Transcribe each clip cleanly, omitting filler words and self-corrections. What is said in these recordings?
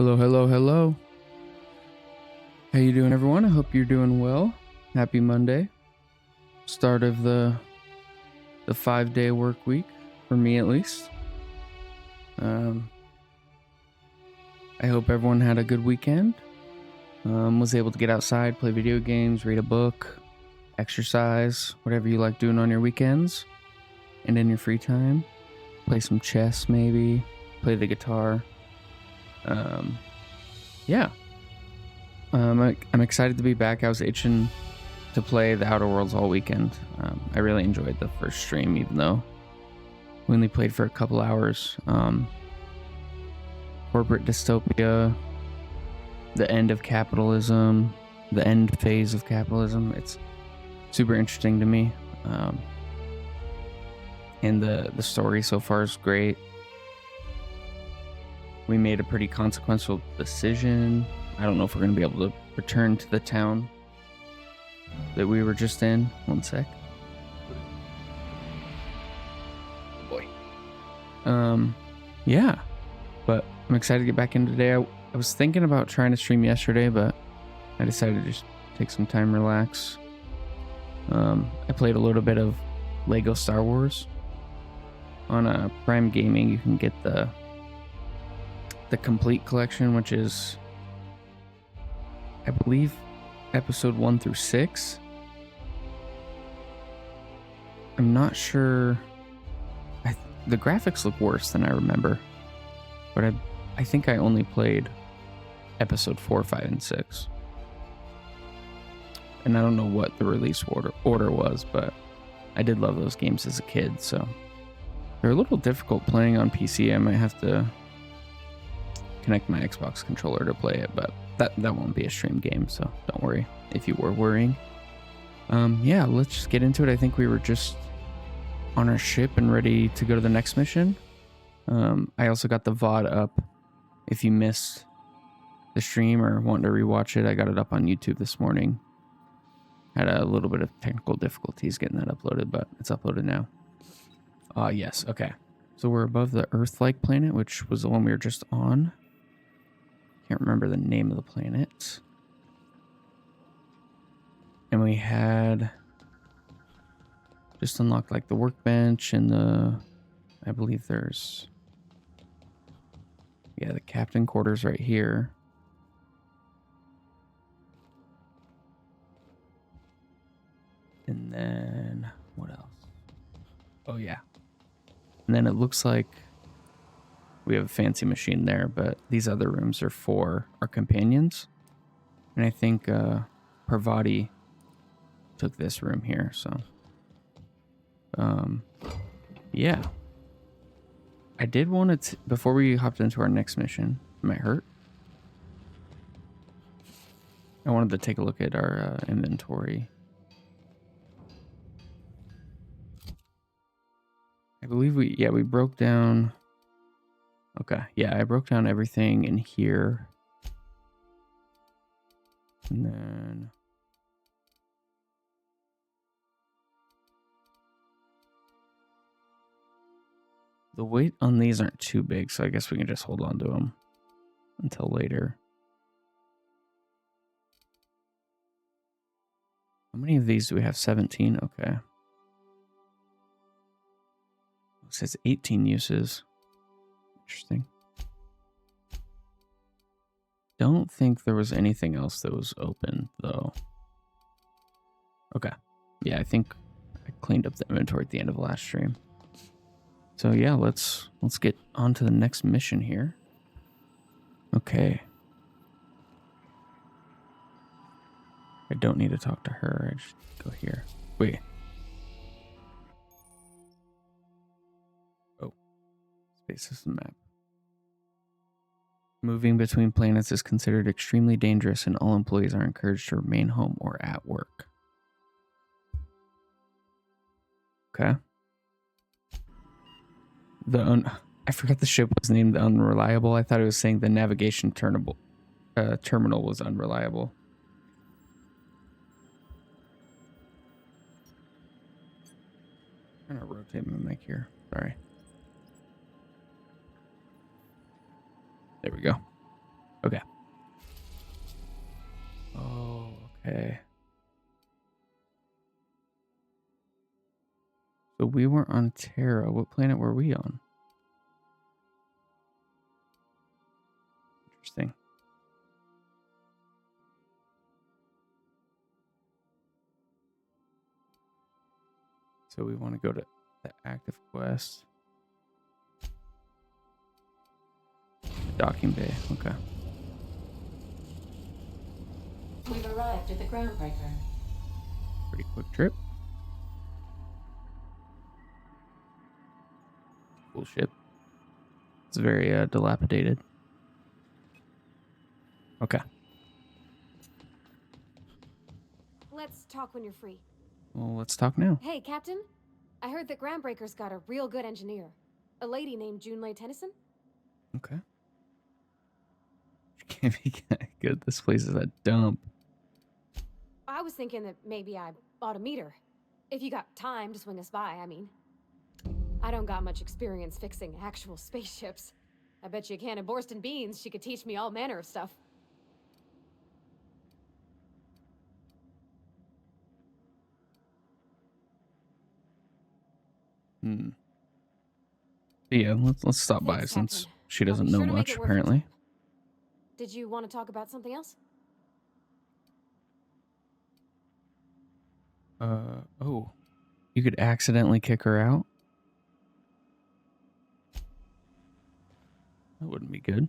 Hello, hello, hello. How you doing, everyone? I hope you're doing well. Happy Monday. Start of the 5-day work week, for me at least. I hope everyone had a good weekend. Was able to get outside, play video games, read a book, exercise, whatever you like doing on your weekends. And in your free time, play some chess maybe, play the guitar. Yeah. I'm excited to be back. I was itching to play the Outer Worlds all weekend. I really enjoyed the first stream, even though we only played for a couple hours. Corporate dystopia, the end of capitalism, the end phase of capitalism. It's super interesting to me. And the story so far is great. We made a pretty consequential decision. I don't know if we're going to be able to return to the town that we were just in. One sec. Boy. Yeah. But I'm excited to get back in today. I was thinking about trying to stream yesterday, but I decided to just take some time, relax. I played a little bit of Lego Star Wars. On Prime Gaming, you can get the complete collection, which is, I believe, episode 1 through 6. I'm not sure. The graphics look worse than I remember, but I think I only played episode 4, 5, and 6. And I don't know what the release order was, but I did love those games as a kid, so they're a little difficult playing on PC. I might have to connect my Xbox controller to play it, but that won't be a stream game, so don't worry if you were worrying. Yeah, let's just get into it. I think we were just on our ship and ready to go to the next mission. I also got the VOD up. If you missed the stream or want to rewatch it, I got it up on YouTube this morning. Had a little bit of technical difficulties getting that uploaded, but it's uploaded now. Yes, okay. So we're above the Earth-like planet, which was the one we were just on. Can't remember the name of the planet. And we had just unlocked like the workbench and I believe there's, yeah, the captain quarters right here. And then what else? Oh yeah. And then it looks like we have a fancy machine there, but these other rooms are for our companions. And I think Parvati took this room here, so yeah. I did want to, before we hopped into our next mission, it might hurt. I wanted to take a look at our inventory. I believe we broke down. Okay, yeah, I broke down everything in here. And then the weight on these aren't too big, so I guess we can just hold on to them until later. How many of these do we have? 17? Okay. It says 18 uses. Interesting. Don't think there was anything else that was open, though. Okay. Yeah, I think I cleaned up the inventory at the end of the last stream. So yeah, let's get on to the next mission here. Okay. I don't need to talk to her. I just go here. Wait. Oh. Space system map. Moving between planets is considered extremely dangerous, and all employees are encouraged to remain home or at work. Okay. I forgot the ship was named the Unreliable. I thought it was saying the navigation terminal was unreliable. I'm gonna rotate my mic here. Sorry. There we go. Okay. Oh, okay. So we were on Terra. What planet were we on? Interesting. So we want to go to the active quest. Docking bay. Okay. We've arrived at the Groundbreaker. Pretty quick trip. Cool ship. It's very dilapidated. Okay. Let's talk when you're free. Well, let's talk now. Hey, Captain. I heard that Groundbreaker's got a real good engineer. A lady named Junlei Tennyson? Okay. Can't be good. This place is a dump. I was thinking that maybe I ought to meet her. If you got time to swing us by, I mean. I don't got much experience fixing actual spaceships. I bet you a can of Borston beans she could teach me all manner of stuff. Yeah, let's stop by Thanks, since Captain. she I'll doesn't be know sure to make much it worth your apparently. time. Did you want to talk about something else? Oh. You could accidentally kick her out? That wouldn't be good.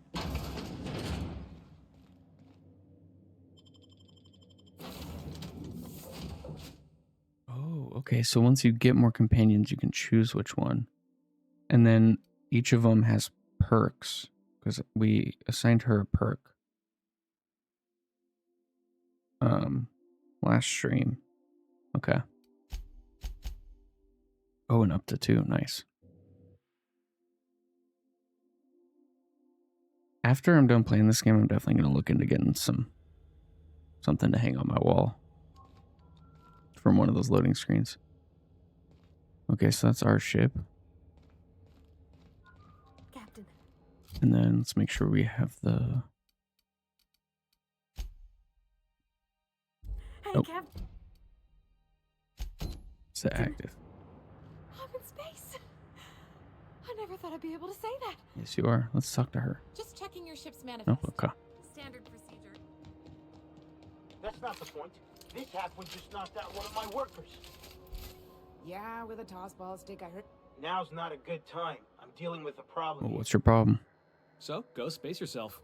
Oh, okay. So once you get more companions, you can choose which one. And then each of them has perks because we assigned her a perk. Last stream. Okay. Oh, and up to 2. Nice. After I'm done playing this game, I'm definitely going to look into getting something to hang on my wall from one of those loading screens. Okay, so that's our ship. Captain. And then let's make sure we have the... Hey, Oh. Captain. It's the active. I'm in space. I never thought I'd be able to say that. Yes, you are. Let's talk to her. Just checking your ship's Oh, manifest. okay. Standard procedure. That's not the point. This halfway just knocked out one of my workers. Yeah, with a tossball stick, I heard. Now's not a good time. I'm dealing with a problem. Well, what's your problem? So, go space yourself.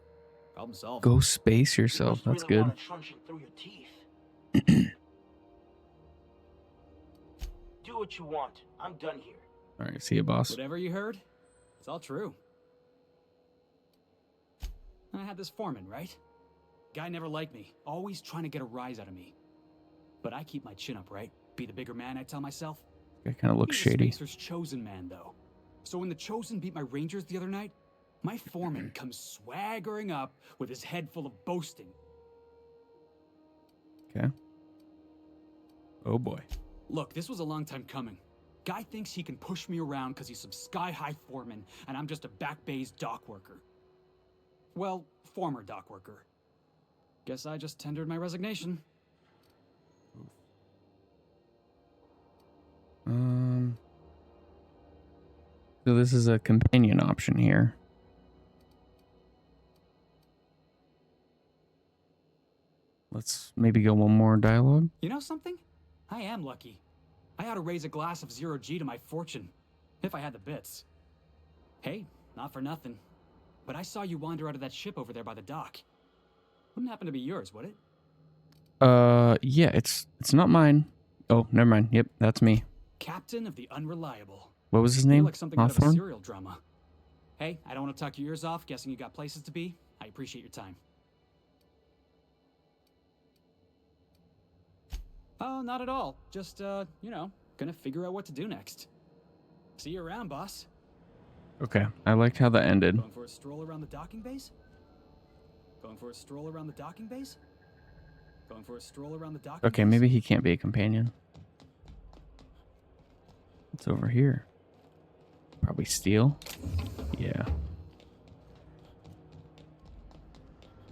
Problem solved. Go space You yourself. must That's really good. want it truncheon through your teeth. Do what you want. I'm done here. All right, see you, boss. Whatever you heard, it's all true. I had this foreman, right? Guy never liked me, always trying to get a rise out of me. But I keep my chin up, right? Be the bigger man, I tell myself. Guy kind of looks He's a shady. Spacer's chosen man, though. So when the Chosen beat my Rangers the other night, my foreman comes swaggering up with his head full of boasting. Okay. Oh boy. Look, this was a long time coming. Guy thinks he can push me around because he's some sky-high foreman, and I'm just a back bay's dock worker. Well, former dock worker. Guess I just tendered my resignation. So this is a companion option here. Let's maybe go one more dialogue. You know something? I am lucky. I ought to raise a glass of zero G to my fortune, if I had the bits. Hey, not for nothing, but I saw you wander out of that ship over there by the dock. Wouldn't happen to be yours, would it? Yeah, it's not mine. Oh, never mind. Yep, that's me. Captain of the Unreliable. What was his You're name? like something out of a Hawthorne? serial drama. Hey, I don't want to talk your ears off, guessing you got places to be. I appreciate your time. Oh, not at all. Just, you know, gonna figure out what to do next. See you around, boss. Okay, I liked how that ended. Going for a stroll around the docking bays? Going for a stroll around the docking bays? Going for a stroll around the docking Okay, bays? maybe he can't be a companion. What's over here? Probably steel. Yeah.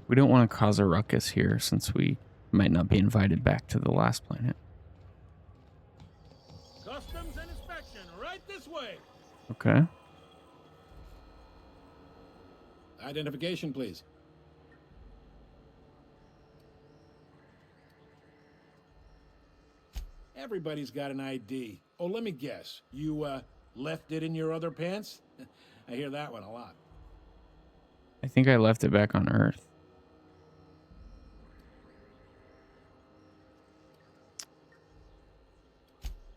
We don't want to cause a ruckus here since we might not be invited back to the last planet. Customs and inspection, right this way. Okay. Identification, please. Everybody's got an ID. Oh, let me guess. You, left it in your other pants? I hear that one a lot. I think I left it back on Earth.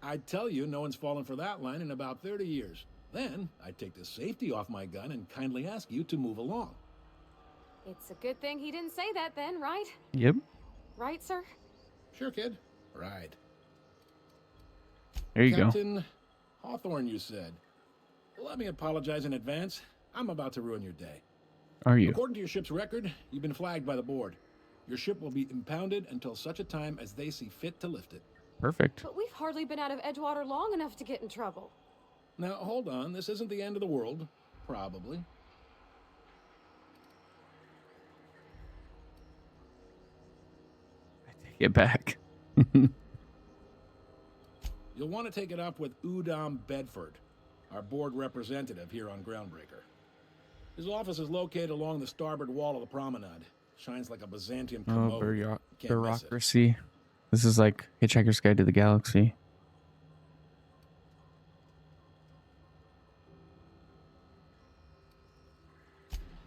I'd tell you no one's fallen for that line in about 30 years. Then, I'd take the safety off my gun and kindly ask you to move along. It's a good thing he didn't say that then, right? Yep. Right, sir? Sure, kid. Right. There you go. Captain Hawthorne, you said. Let me apologize in advance. I'm about to ruin your day. Are you? According to your ship's record, you've been flagged by the board. Your ship will be impounded until such a time as they see fit to lift it. Perfect. But we've hardly been out of Edgewater long enough to get in trouble. Now, hold on. This isn't the end of the world. Probably. I take it back. You'll want to take it up with Udom Bedford, our board representative here on Groundbreaker. His office is located along the starboard wall of the promenade. Shines like a Byzantium commode. Oh, Can't miss it. bureaucracy. This is like Hitchhiker's Guide to the Galaxy.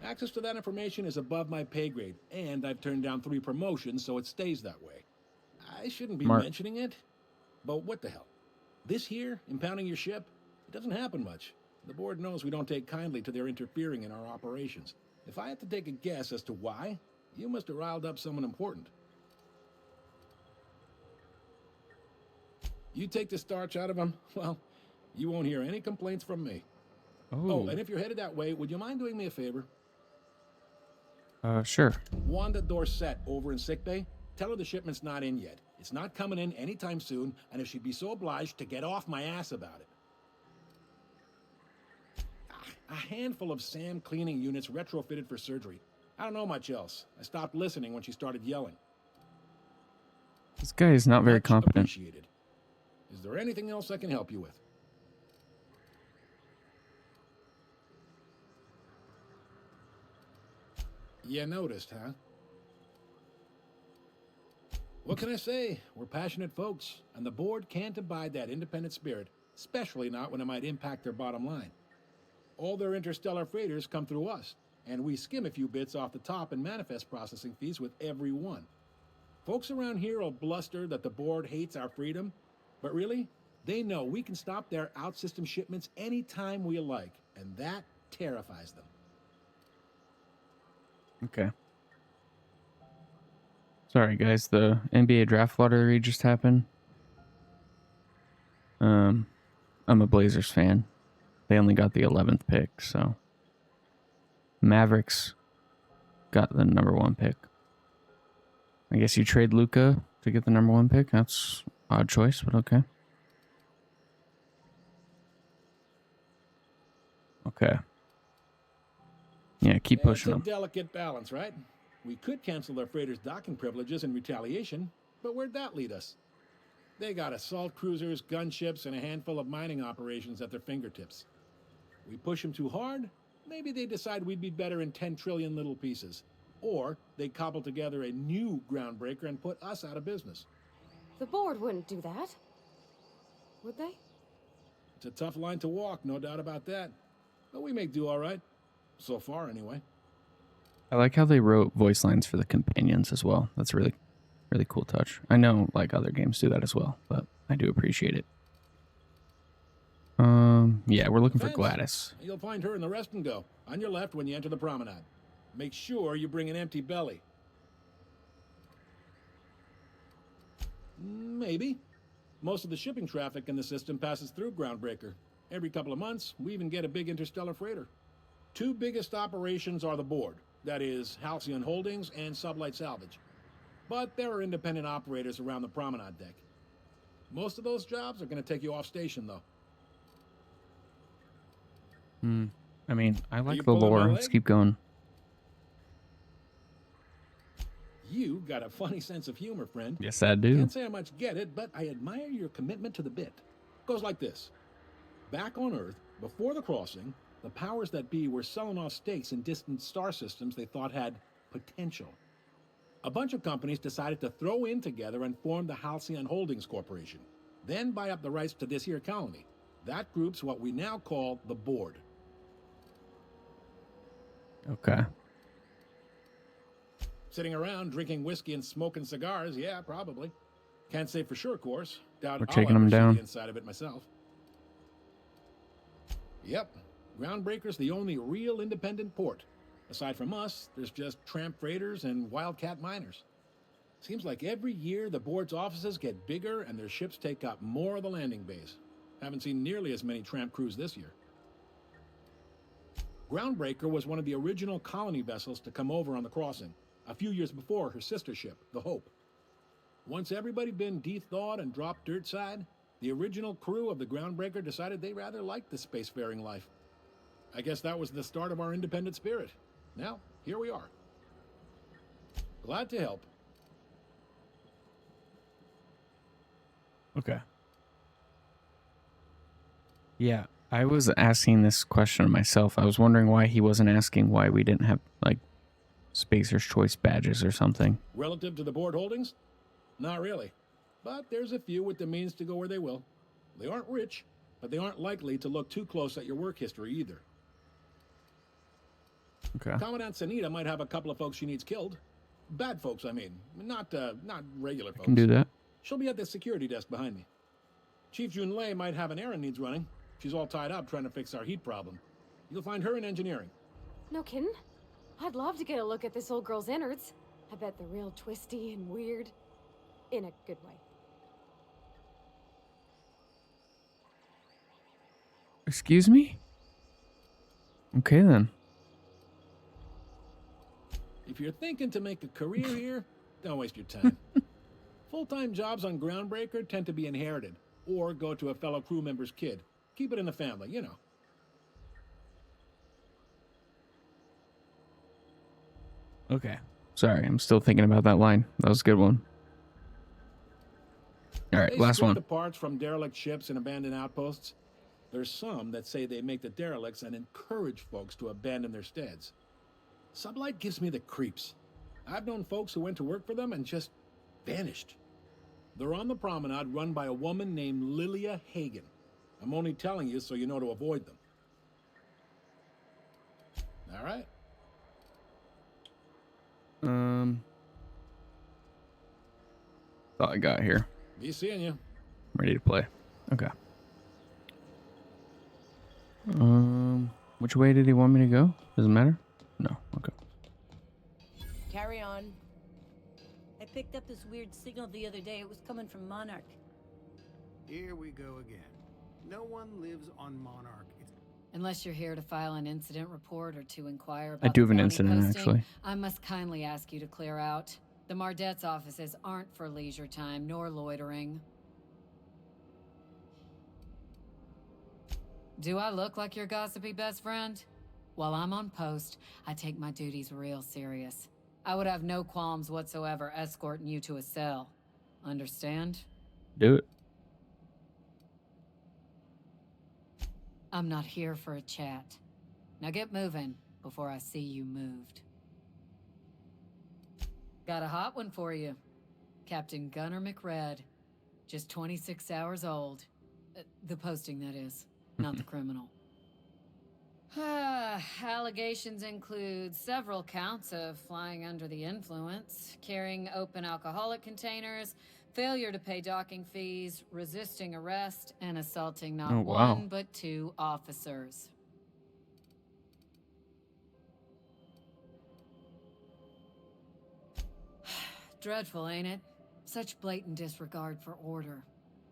Access to that information is above my pay grade, and I've turned down 3 promotions, so it stays that way. I shouldn't be Smart. mentioning it, but what the hell? This here, impounding your ship, it doesn't happen much. The board knows we don't take kindly to their interfering in our operations. If I had to take a guess as to why, you must have riled up someone important. You take the starch out of them, well, you won't hear any complaints from me. Oh, and if you're headed that way, would you mind doing me a favor? Sure. Wanda Dorset over in sickbay, tell her the shipment's not in yet. It's not coming in anytime soon, and if she'd be so obliged to get off my ass about it. A handful of SAM cleaning units retrofitted for surgery. I don't know much else. I stopped listening when she started yelling. This guy is not very Much competent. appreciated. Is there anything else I can help you with? You noticed, huh? What can I say? We're passionate folks, and the board can't abide that independent spirit, especially not when it might impact their bottom line. All their interstellar freighters come through us, and we skim a few bits off the top in manifest processing fees with every one. Folks around here will bluster that the board hates our freedom, but really, they know we can stop their out-system shipments anytime we like, and that terrifies them. Okay. Sorry, guys. The NBA draft lottery just happened. I'm a Blazers fan. They only got the 11th pick, so Mavericks got the number 1 pick. I guess you trade Luka to get the number 1 pick. That's an odd choice, but okay. Okay. Yeah, keep pushing them. It's a delicate balance, right? We could cancel their freighters' docking privileges in retaliation, but where'd that lead us? They got assault cruisers, gunships, and a handful of mining operations at their fingertips. We push them too hard, maybe they decide we'd be better in 10 trillion little pieces. Or they cobble together a new Groundbreaker and put us out of business. The board wouldn't do that. Would they? It's a tough line to walk, no doubt about that. But we make do all right. So far, anyway. I like how they wrote voice lines for the companions as well. That's a really, really cool touch. I know like other games do that as well, but I do appreciate it. Yeah, we're looking for Thanks. Gladys. You'll find her in the rest and go, on your left when you enter the promenade. Make sure you bring an empty belly. Maybe. Most of the shipping traffic in the system passes through Groundbreaker. Every couple of months, we even get a big interstellar freighter. 2 biggest operations are the board. That is, Halcyon Holdings and Sublight Salvage. But there are independent operators around the promenade deck. Most of those jobs are going to take you off station, though. I mean, I you like the pulling my lore. leg? Let's keep going. You got a funny sense of humor, friend. Yes, I do. Can't say I much get it, but I admire your commitment to the bit. Goes like this. Back on Earth, before the crossing, the powers that be were selling off stakes in distant star systems they thought had potential. A bunch of companies decided to throw in together and form the Halcyon Holdings Corporation, then buy up the rights to this here colony. That group's what we now call the Board. Okay. Sitting around drinking whiskey and smoking cigars, yeah, probably. Can't say for sure, of course. Doubt We're I'll taking ever them see down. the inside of it myself. Yep, Groundbreaker's the only real independent port. Aside from us, there's just tramp freighters and wildcat miners. Seems like every year the board's offices get bigger and their ships take up more of the landing bays. Haven't seen nearly as many tramp crews this year. Groundbreaker was one of the original colony vessels to come over on the crossing, a few years before her sister ship, the Hope. Once everybody been de-thawed and dropped dirt side, the original crew of the Groundbreaker decided they rather liked the spacefaring life. I guess that was the start of our independent spirit. Now, here we are. Glad to help. Okay. Yeah, I was asking this question of myself. I was wondering why he wasn't asking why we didn't have, like, Spacer's Choice badges or something. Relative to the board holdings? Not really. But there's a few with the means to go where they will. They aren't rich, but they aren't likely to look too close at your work history either. Okay. Commandant Sanita might have a couple of folks she needs killed. Bad folks, I mean. Not regular folks. Can do that. She'll be at the security desk behind me. Chief Jun Lei might have an errand needs running. She's all tied up trying to fix our heat problem. You'll find her in engineering. No kidding? I'd love to get a look at this old girl's innards. I bet they're real twisty and weird. In a good way. Excuse me? Okay, then. If you're thinking to make a career here, don't waste your time. Full-time jobs on Groundbreaker tend to be inherited, or go to a fellow crew member's kid. Keep it in the family, you know. Okay. Sorry, I'm still thinking about that line. That was a good one. All right, They last strip one. the parts from derelict ships and abandoned outposts. There's some that say they make the derelicts and encourage folks to abandon their steads. Sublight gives me the creeps. I've known folks who went to work for them and just vanished. They're on the promenade run by a woman named Lilia Hagen. I'm only telling you so you know to avoid them. All right. Thought I got here. Be seeing you. Ready to play. Okay. Which way did he want me to go? Doesn't matter? No. Okay. Carry on. I picked up this weird signal the other day. It was coming from Monarch. Here we go again. No one lives on Monarch. Unless you're here to file an incident report or to inquire about I do have the an county incident, posting, actually. I must kindly ask you to clear out. The Mardet's offices aren't for leisure time nor loitering. Do I look like your gossipy best friend? While I'm on post, I take my duties real serious. I would have no qualms whatsoever escorting you to a cell. Understand? Do it. I'm not here for a chat. Now get moving before I see you moved. Got a hot one for you. Captain Gunnar McRed. Just 26 hours old. The posting, that is. Not the criminal. Allegations include several counts of flying under the influence, carrying open alcoholic containers, failure to pay docking fees, resisting arrest, and assaulting not Oh, wow. one but two officers. Dreadful, ain't it? Such blatant disregard for order.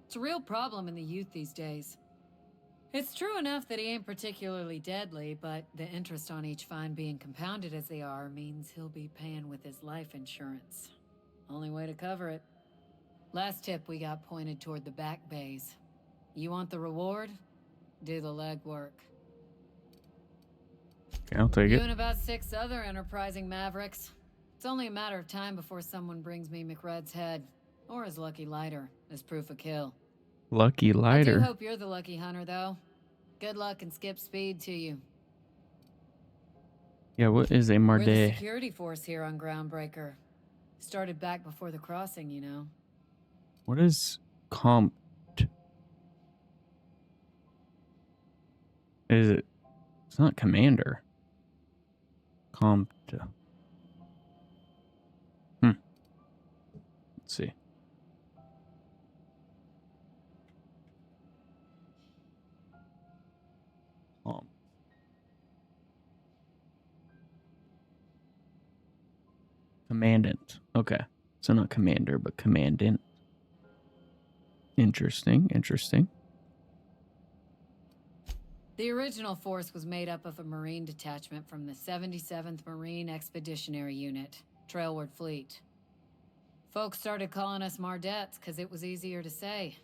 It's a real problem in the youth these days. It's true enough that he ain't particularly deadly, but the interest on each fine being compounded as they are means he'll be paying with his life insurance. Only way to cover it. Last tip we got pointed toward the back bays. You want the reward? Do the legwork. Okay, I'll take You it. and about 6 other enterprising mavericks. It's only a matter of time before someone brings me McRed's head, or his lucky lighter, as proof of kill. Lucky I do lighter. hope you're the lucky hunter, though. Good luck and skip speed to you. Yeah, what is a We're the Marde? security force here on Groundbreaker. Started back before the crossing, you know. What is compt? Is it? It's not commander. Compt. Let's see. Compt. Commandant. Okay. So not commander, but commandant. Interesting. Interesting. The original force was made up of a Marine detachment from the 77th Marine Expeditionary Unit, Trailward Fleet. Folks started calling us Mardettes because it was easier to say.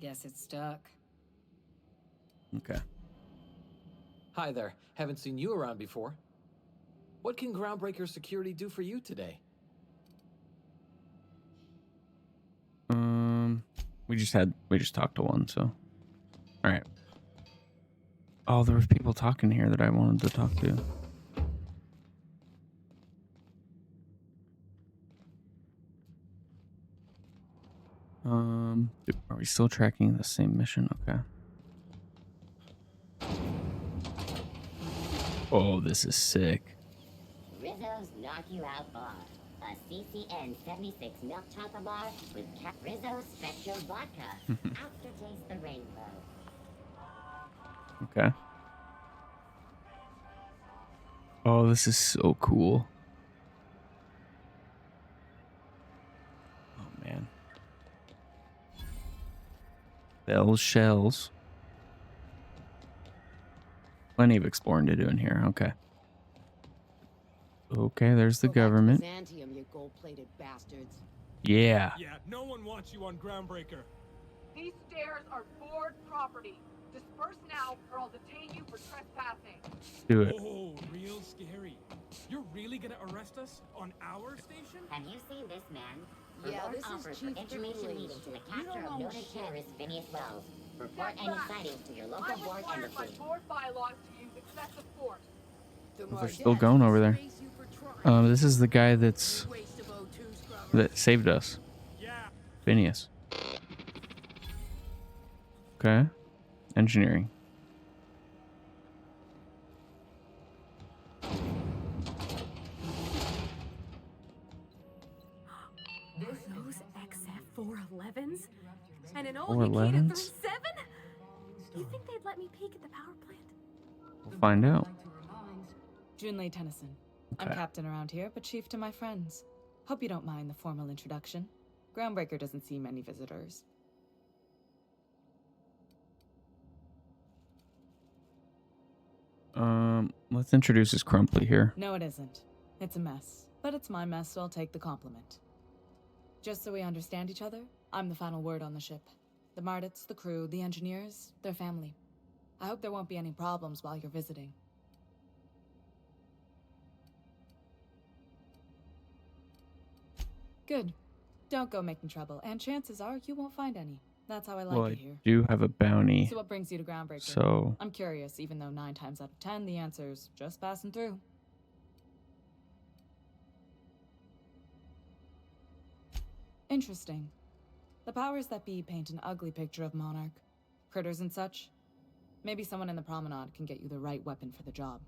Guess it stuck. Okay. Hi there. Haven't seen you around before. What can Groundbreaker Security do for you today? We just talked to one, so. All right. Oh, there was people talking here that I wanted to talk to. Are we still tracking the same mission? Okay. Oh, this is sick. Rizzo's Knock You Out Bar. A CCN 76 milk chocolate bar with Rizzo's Stretcho Vodka. Aftertaste the rainbow. Okay. Oh, this is so cool. Oh, man. Bells, shells. Plenty of exploring to do in here. Okay. Okay, there's the government. Byzantium, you gold-plated bastards. Yeah. Yeah, no one wants you on Groundbreaker. These stairs are board property. Disperse now, or I'll detain you for trespassing. Do it. Oh, real scary. You're really gonna arrest us on our station? Have you seen this man? Yeah, Report this is offers Chief for information Dooley. leading to the You capture don't of know noted shit. terrorist Phineas Wells. Report Step any back. sightings to your local I'm board required by embassy. board bylaws to use excessive force. They're still going over there. This is the guy that saved us. Yeah. Phineas. Okay. Engineering. Those XF411s? And an old 411s? Nikita 37? You think they'd let me peek at the power plant? We'll find out. Junlei Tennyson. I'm Okay. captain around here, but chief to my friends. Hope you don't mind the formal introduction. Groundbreaker doesn't see many visitors. Let's introduce as Crumply here. No, it isn't. It's a mess. But it's my mess, so I'll take the compliment. Just so we understand each other, I'm the final word on the ship. The Mardits, the crew, the engineers, their family. I hope there won't be any problems while you're visiting. Good. Don't go making trouble, and chances are you won't find any. That's how I like Well, it I here. do have a bounty. So what brings you to Groundbreaker? So- I'm curious, even though 9 times out of 10 the answer's just passing through. Interesting. The powers that be paint an ugly picture of Monarch. Critters and such. Maybe someone in the promenade can get you the right weapon for the job.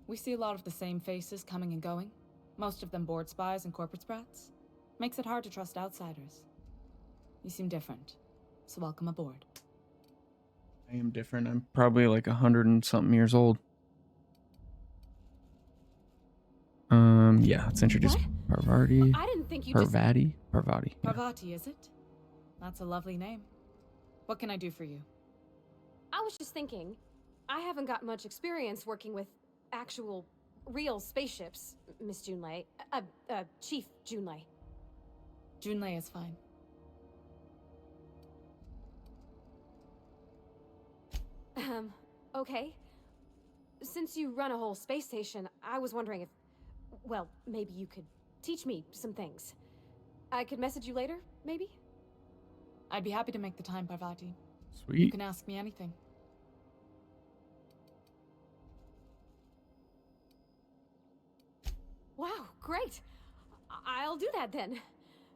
We see a lot of the same faces coming and going. Most of them board spies and corporate sprats. Makes it hard to trust outsiders. You seem different, so welcome aboard. I am different. I'm probably like 100 and something years old. Yeah, let's introduce Parvati. I didn't think you just... Parvati? Parvati. Yeah. Parvati, is it? That's a lovely name. What can I do for you? I was just thinking, I haven't got much experience working with actual, real spaceships, Miss Junlei. Chief Junlei. Junlei is fine. Okay. Since you run a whole space station, I was wondering if well, maybe you could teach me some things. I could message you later, maybe? I'd be happy to make the time, Parvati. Sweet. You can ask me anything. Wow, great. I'll do that then.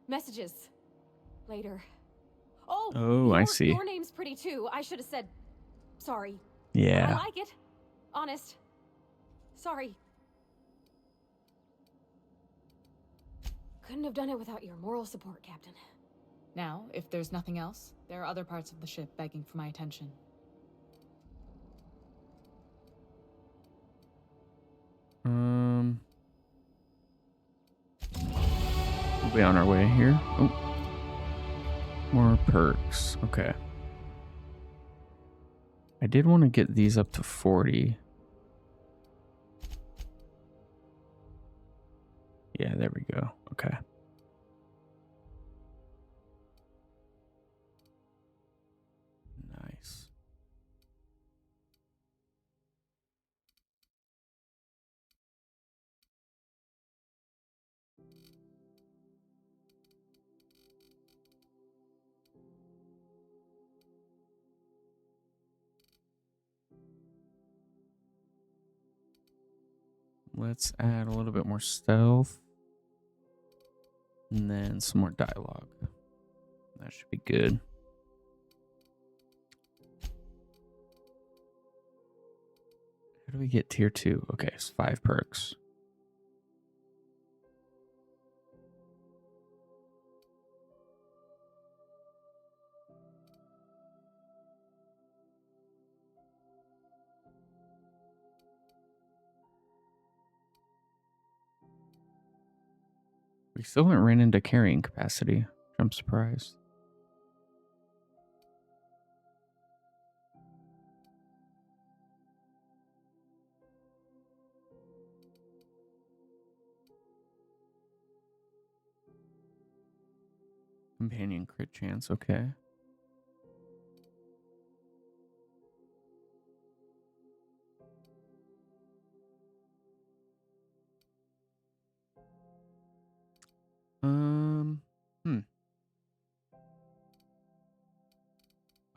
Messages. Later. Oh, I see. Your name's pretty too. I should have said sorry. Yeah. I like it. Honest. Sorry. Couldn't have done it without your moral support, Captain. Now, if there's nothing else, there are other parts of the ship begging for my attention. We'll be on our way here. Oh. More perks. Okay. I did want to get these up to 40. Yeah, there we go. Okay. Nice. Let's add a little bit more stealth. And then some more dialogue. That should be good. How do we get tier 2? Okay, it's 5 perks. We still haven't ran into carrying capacity. I'm surprised. Companion crit chance, okay.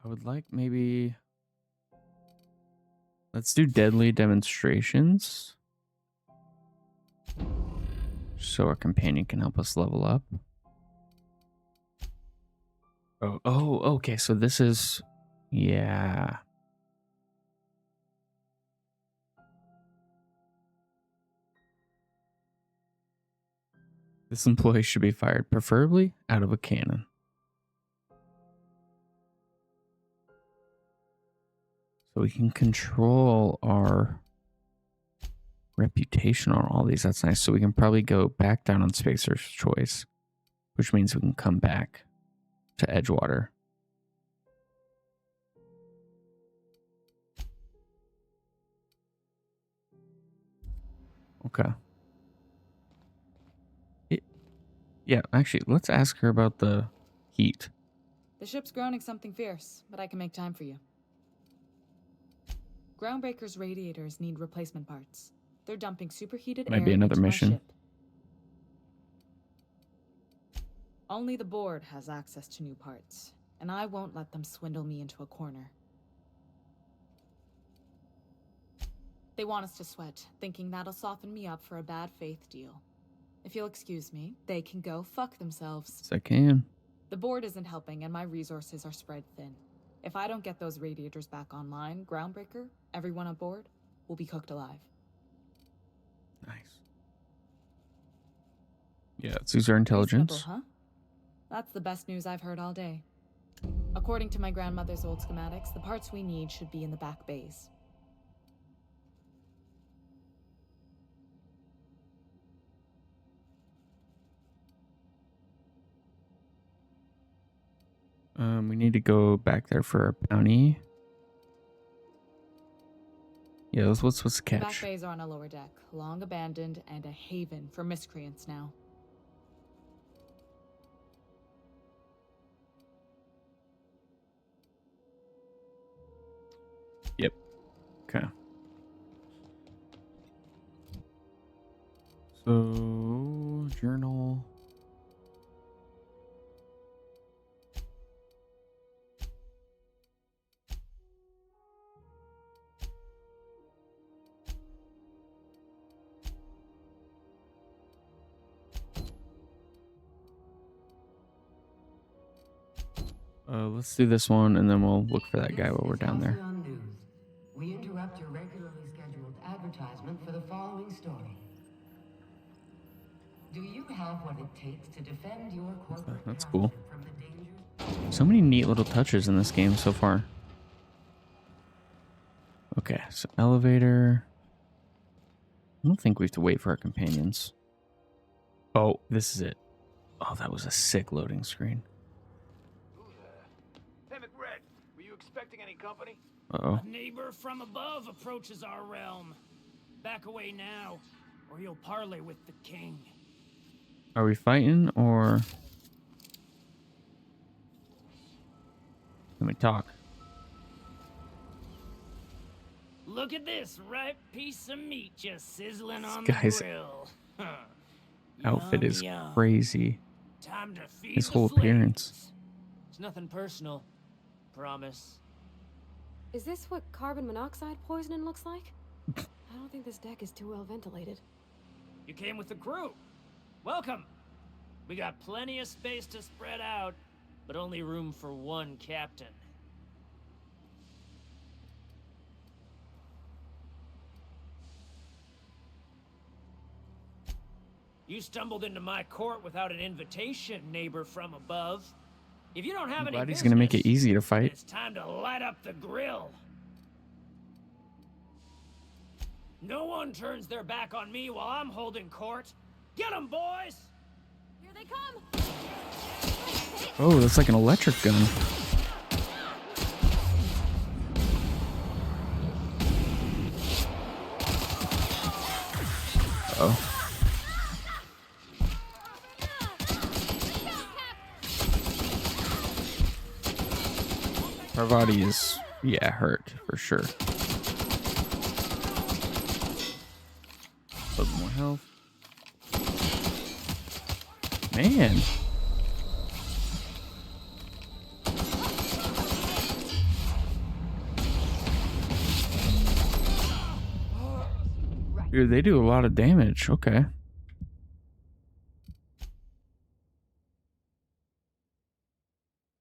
I would like maybe... Let's do deadly demonstrations. So our companion can help us level up. Oh, okay, so this is... Yeah. This employee should be fired, preferably out of a cannon. So we can control our reputation on all these. That's nice. So we can probably go back down on Spacer's Choice, which means we can come back to Edgewater. Okay. Yeah, actually, let's ask her about the heat. The ship's groaning something fierce, but I can make time for you. Groundbreaker's radiators need replacement parts. They're dumping superheated air Might be another into our mission. ship. Only the board has access to new parts, and I won't let them swindle me into a corner. They want us to sweat, thinking that'll soften me up for a bad faith deal. If you'll excuse me, they can go fuck themselves. Yes, I can. The board isn't helping, and my resources are spread thin. If I don't get those radiators back online, Groundbreaker, everyone on board, will be cooked alive. Nice. Yeah, let's use our intelligence. Reasonable, huh? That's the best news I've heard all day. According to my grandmother's old schematics, the parts we need should be in the back bays. We need to go back there for a bounty. Yeah, what's the The back catch? bays are on a lower deck, long abandoned and a haven for miscreants now. Yep. Okay. So, journal. Let's do this one, and then we'll look for that guy while we're down there. Halcyon News. We interrupt your regularly scheduled advertisement for the following story. Do you have what it takes to defend your corporate That's cool. from the dangers? So many neat little touches in this game so far. Okay, so elevator. I don't think we have to wait for our companions. Oh, this is it. Oh, that was a sick loading screen. Hey, McRed, were you expecting any company? Uh-oh. A neighbor from above approaches our realm. Back away now, or you'll parley with the king. Are we fighting, or... Let me talk. Look at this ripe piece of meat just sizzling on guy's the grill. Outfit is Yum. crazy. Time to feed His the whole flames. appearance. It's nothing personal. Promise. Is this what carbon monoxide poisoning looks like? I don't think this deck is too well ventilated. You came with the crew. Welcome. We got plenty of space to spread out, but only room for one captain. You stumbled into my court without an invitation, neighbor from above. If you don't have I'm any glad business, he's gonna make it easy to fight. it's time to light up the grill. No one turns their back on me while I'm holding court. Get 'em, boys! Here they come! Oh, that's like an electric gun. Uh-oh. Parvati is, yeah, hurt for sure. A little more health. Man. Dude, they do a lot of damage. Okay.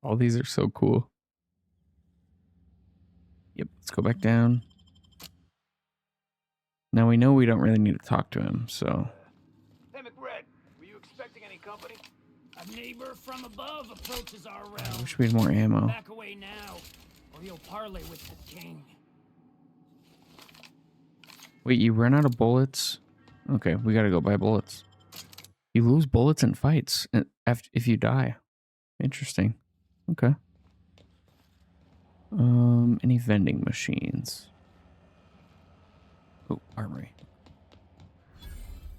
All these are so cool. Yep, let's go back down. Now we know we don't really need to talk to him, so... Hey, McRed, were you expecting any company? A neighbor from above approaches our realm. I wish we had more ammo. Back away now, or you'll parley with the king. Wait, you run out of bullets? Okay, we gotta go buy bullets. You lose bullets in fights if you die. Interesting. Okay. Any vending machines? Oh, armory.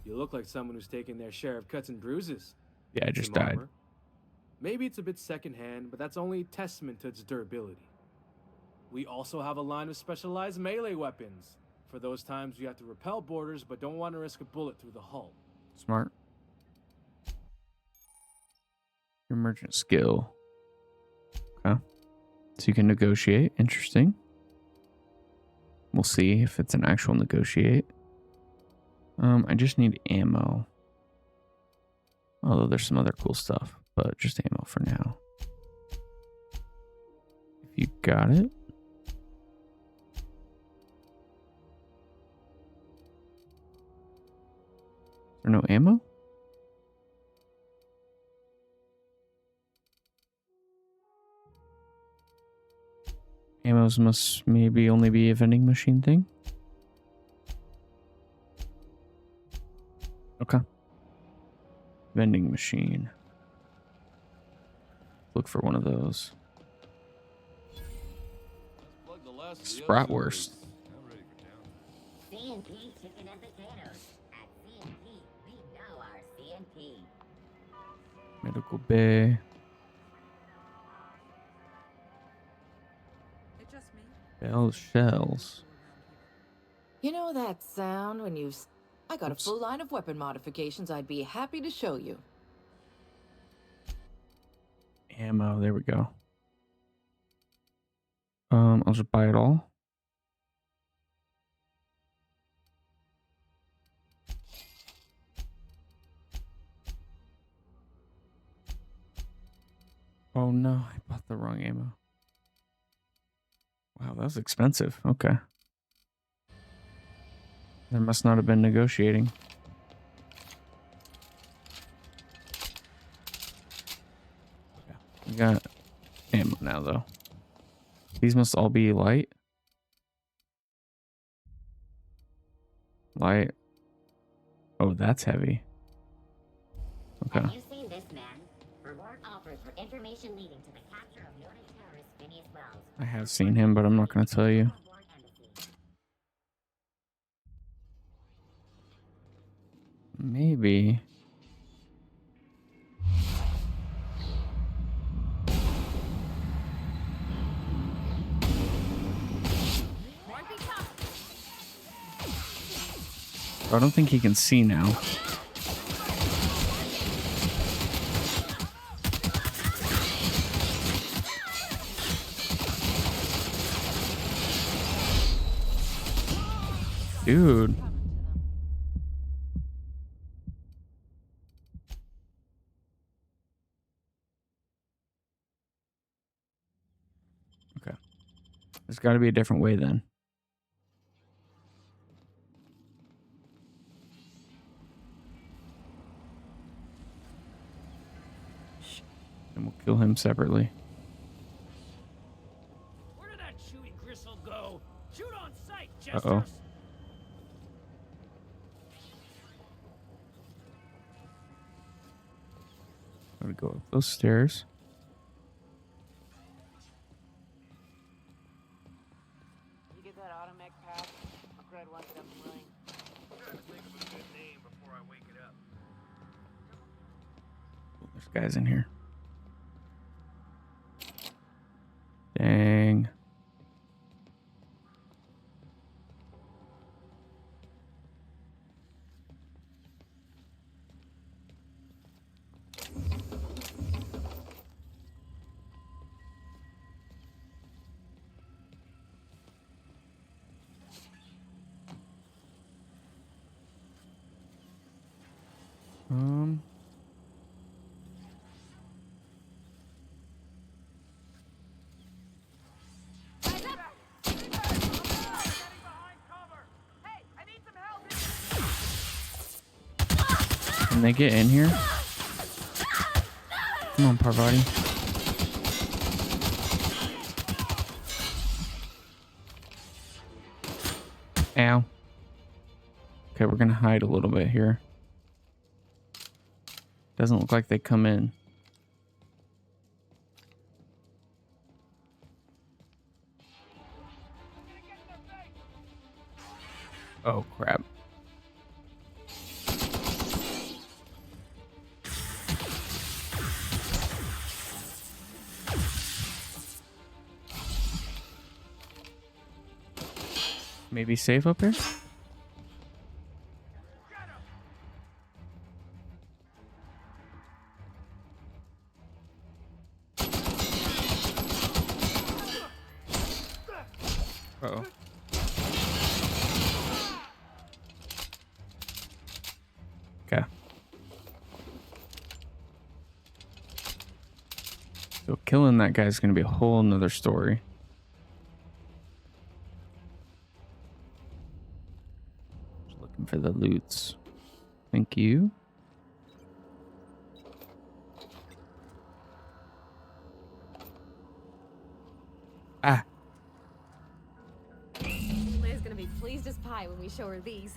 You look like someone who's taken their share of cuts and bruises. Yeah, I just Some died. armor. Maybe it's a bit secondhand, but that's only testament to its durability. We also have a line of specialized melee weapons. For those times you have to repel boarders but don't want to risk a bullet through the hull. Smart. Your merchant skill. Okay. So you can negotiate. Interesting. We'll see if it's an actual negotiate. I just need ammo. Although there's some other cool stuff, but just ammo for now. If you got it. Is there no ammo? Ammos must maybe only be a vending machine thing. Okay. Vending machine. Look for one of those. Spratwurst. CNP chicken and potatoes. At CNP, we know our CNP. Medical bay. Bell shells. You know that sound when you I got a full line of weapon modifications I'd be happy to show you. Ammo, there we go. I'll just buy it all. Oh no, I bought the wrong ammo. Wow, that was expensive. Okay. There must not have been negotiating. Okay. We got ammo now, though. These must all be light. Light. Oh, that's heavy. Okay. Have you seen this man? Reward offers for information leading to the capture of noted terrorist Phineas Wells. I have seen him, but I'm not going to tell you. Maybe. I don't think he can see now. Dude. Okay. There's got to be a different way then. And we'll kill him separately. Where did that chewy gristle go? Shoot on sight, Uh-oh. jesters! I'm gonna go up those stairs. You get that automech pack? I'll grab one up and running. I'm trying to think of a good name before I wake it up. Oh, there's guys in here. Dang. Can they get in here? Come on, Parvati. Ow. Okay, we're gonna hide a little bit here. Doesn't look like they come in. Oh, crap. Maybe safe up here? Uh-oh. Okay. So killing that guy is going to be a whole nother story. Just looking for the loots. Thank you. Ah. Liz gonna be pleased as pie when we show her these.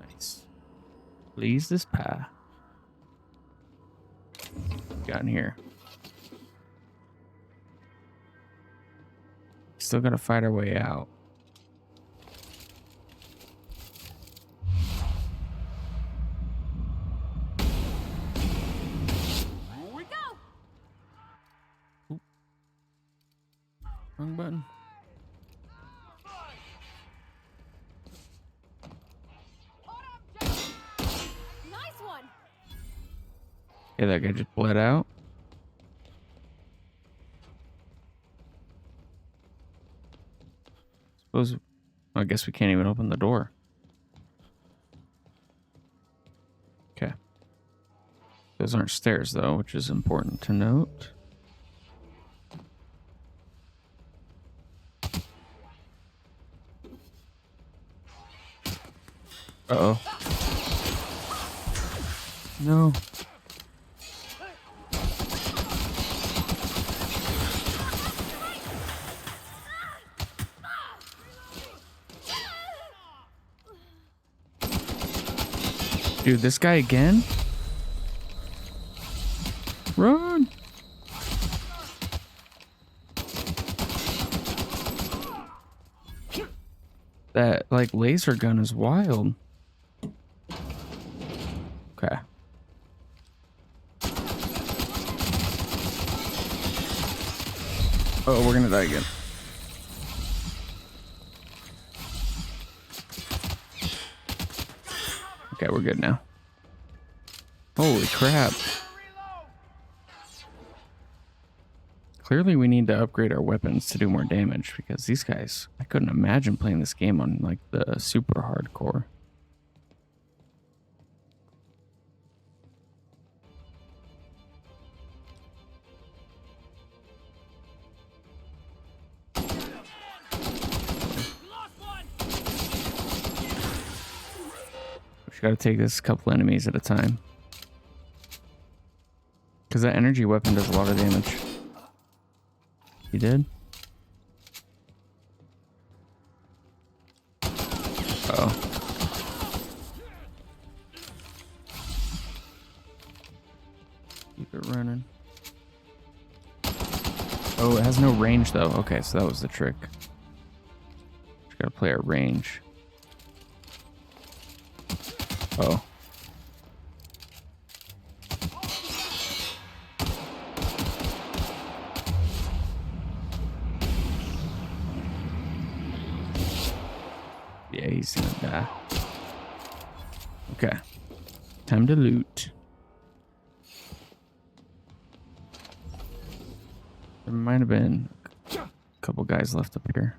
Nice. Please this pie. Got in here. Still gotta fight our way out. Here we go. Oop. Wrong button. Yeah, that guy just bled out. Suppose. I guess we can't even open the door. Okay. Those aren't stairs, though, which is important to note. Uh-oh. No. Dude, this guy again? Run! That, like, laser gun is wild. Okay. Oh, we're gonna die again. Okay, we're good now. Holy crap. Clearly we need to upgrade our weapons to do more damage, because these guys, I couldn't imagine playing this game on like the super hardcore. We gotta take this a couple enemies at a time. Because that energy weapon does a lot of damage. You did? Uh-oh. Keep it running. Oh, it has no range though. Okay, so that was the trick. Just gotta play our range. Oh. Yeah, he's gonna die. Okay. Time to loot. There might have been a couple guys left up here.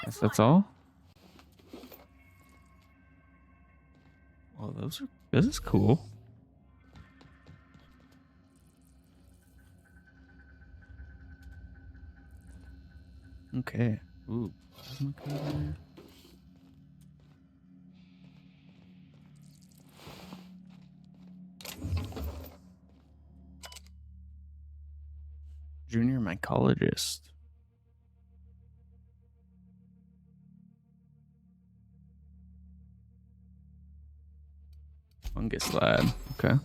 Guess that's all? Well, this is cool. Okay. Ooh, plasma cutter. Junior mycologist. Fungus lab. Okay.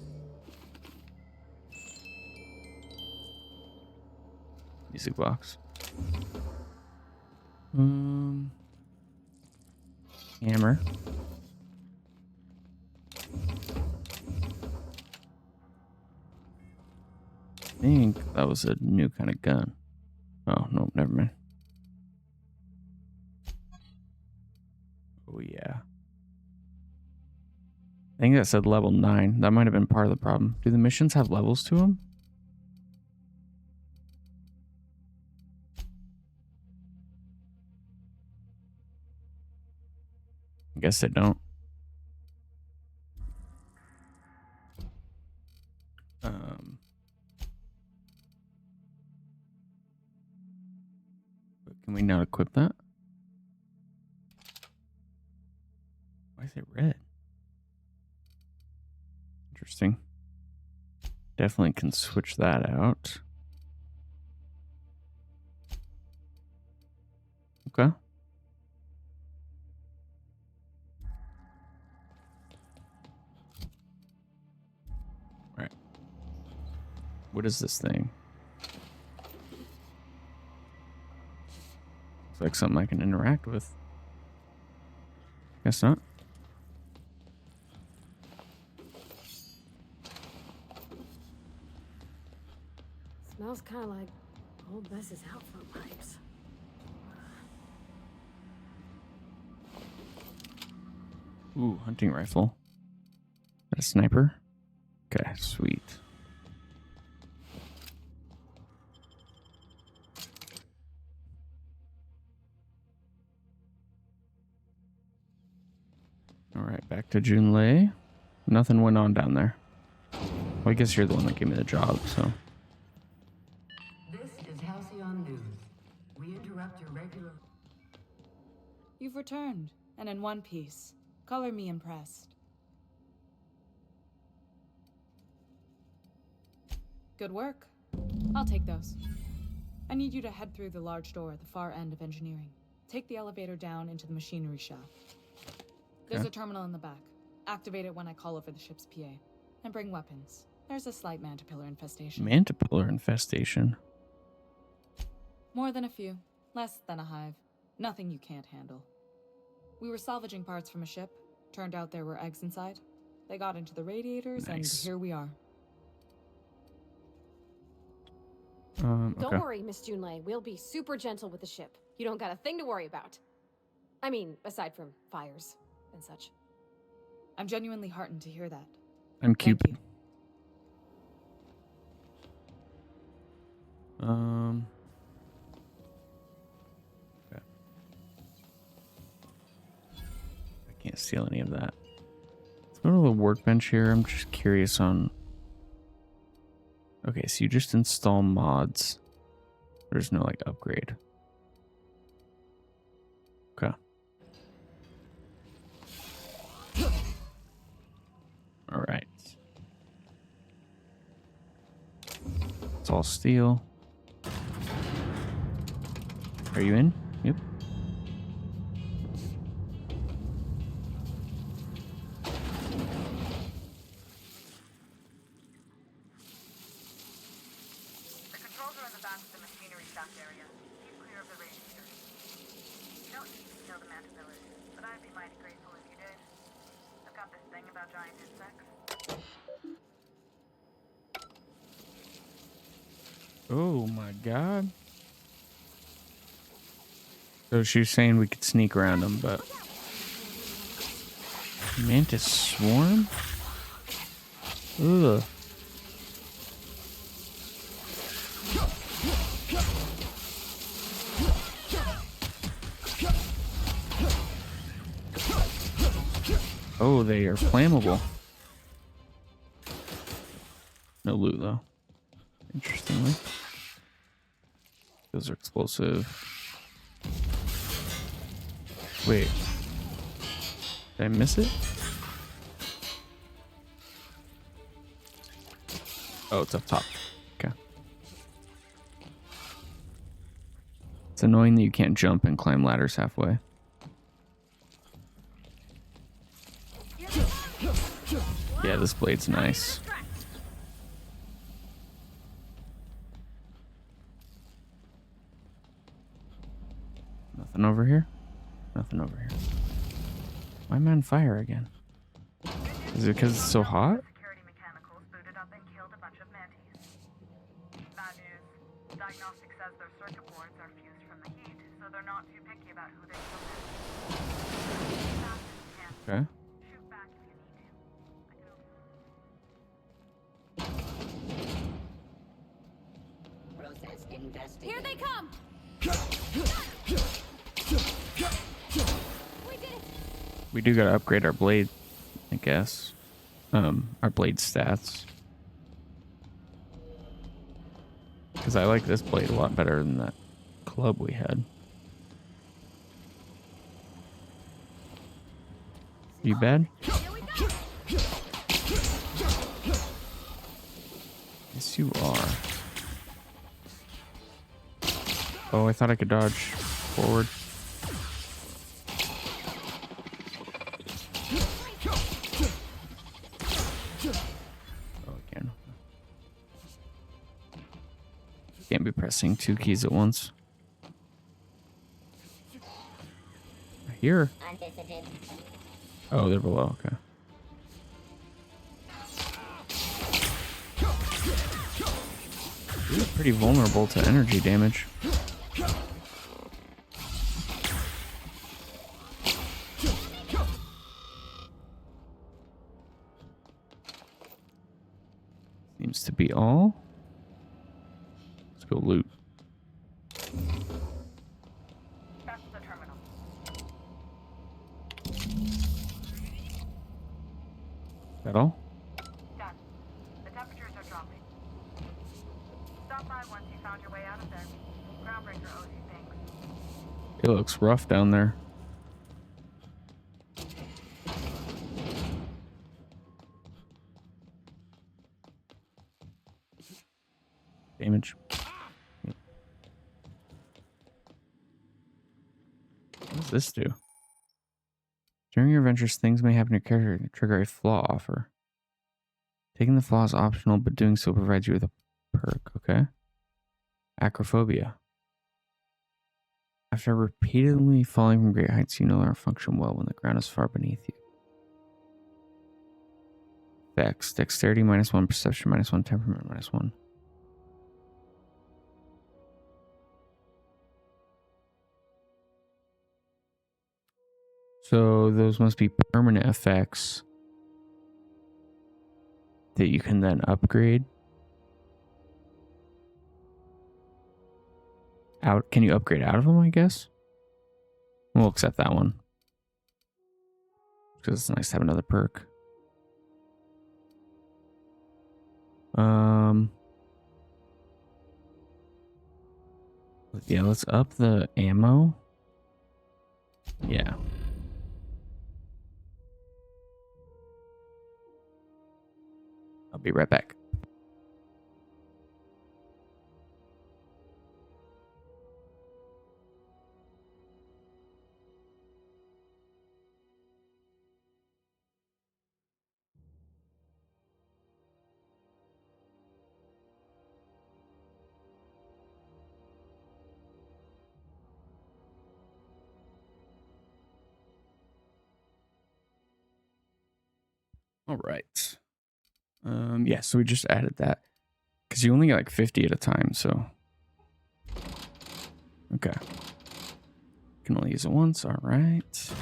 Music box. Hammer. I think that was a new kind of gun. Oh, no, never mind. Oh, yeah. I think that said level 9. That might have been part of the problem. Do the missions have levels to them? I guess they don't. But can we not equip that? Why is it red? Interesting. Definitely can switch that out. Okay. Right. What is this thing? Looks like something I can interact with. Guess not. Smells kind of like old Bess's outflow pipes. Ooh, hunting rifle. A sniper? Okay, sweet. Alright, back to Junlei. Nothing went on down there. Well, I guess you're the one that gave me the job, so. This is Halcyon News. We interrupt your regular... You've returned, and in one piece. Color me impressed. Good work. I'll take those. I need you to head through the large door at the far end of engineering. Take the elevator down into the machinery shaft. There's a terminal in the back. Activate it when I call over the ship's PA. And bring weapons. There's a slight Mantipillar infestation. Mantipillar infestation? More than a few. Less than a hive. Nothing you can't handle. We were salvaging parts from a ship. Turned out there were eggs inside. They got into the radiators, and here we are. Okay. Don't worry, Miss Junlei. We'll be super gentle with the ship. You don't got a thing to worry about. I mean, aside from fires and such. I'm genuinely heartened to hear that. I'm Cupid. Okay. I can't steal any of that. Let's go to the workbench here. I'm just curious on... Okay, so you just install mods. There's no, like, upgrade. Okay. Alright. It's all steel. Are you in? Yep. The controls are in the back of the machinery shaft area. Keep clear of the radiators. You don't need to kill the Mantipillars, but I'd be mighty grateful if you did. I've got this thing about giant insects. Oh my god. So she's saying we could sneak around them, but... Mantis swarm? Ugh. Oh, they are flammable. No loot, though. Interestingly. Those are explosive. Wait. Did I miss it? Oh, it's up top. Okay. It's annoying that you can't jump and climb ladders halfway. Yeah, this blade's nice. Nothing over here? Nothing over here. Why am I on fire again? Is it because it's so hot? Security mechanicals booted up and killed a bunch of mantis. Bad news. Diagnostic says their circuit boards are fused from the heat, so they're not too picky about who they kill. Okay. Shoot back if you need to. Process investigation. Here they come! We did it! We do gotta upgrade our blade, I guess. Our blade stats. Because I like this blade a lot better than that club we had. You bad? Yes, you are. Oh, I thought I could dodge forward. Oh, again. Can't be pressing two keys at once. Here. Unvisited. Oh, they're below. Okay. He's pretty vulnerable to energy damage. Seems to be all. Let's go loot. That's the terminal. That all? Done. The temperatures are dropping. Stop by once you found your way out of there. Groundbreaker owes you thanks. It looks rough down there. Damage. Yep. What does this do? During your adventures, things may happen to your character that trigger a flaw offer. Taking the flaw is optional, but doing so provides you with a perk, okay? Acrophobia. After repeatedly falling from great heights, you no longer function well when the ground is far beneath you. Effects. Dexterity -1, perception -1, temperament -1. So those must be permanent effects that you can then upgrade. Can you upgrade out of them, I guess? We'll accept that one. Because it's nice to have another perk. Yeah, let's up the ammo. Yeah. I'll be right back. All right. Yeah, so we just added that because you only get like 50 at a time, so okay. Can only use it once. All right.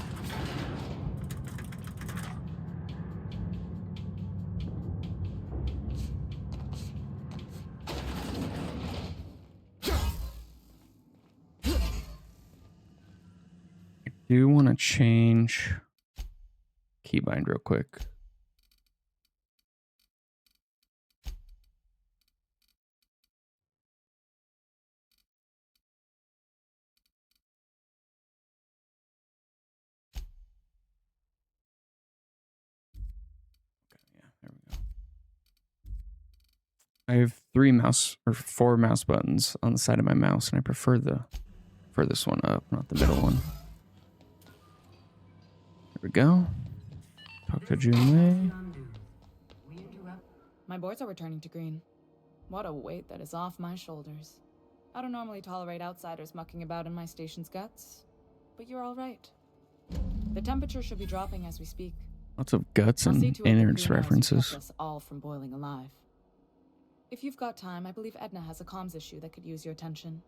I do want to change keybind real quick. I have 4 mouse buttons on the side of my mouse, and I prefer the furthest one up, not the middle one. There we go. Talk to Junlei. My boards are returning to green. What a weight that is off my shoulders. I don't normally tolerate outsiders mucking about in my station's guts, but you're all right. The temperature should be dropping as we speak. Lots of guts I'll and see to it that innards greenhouse references. kept us all from boiling alive. If you've got time, I believe Edna has a comms issue that could use your attention.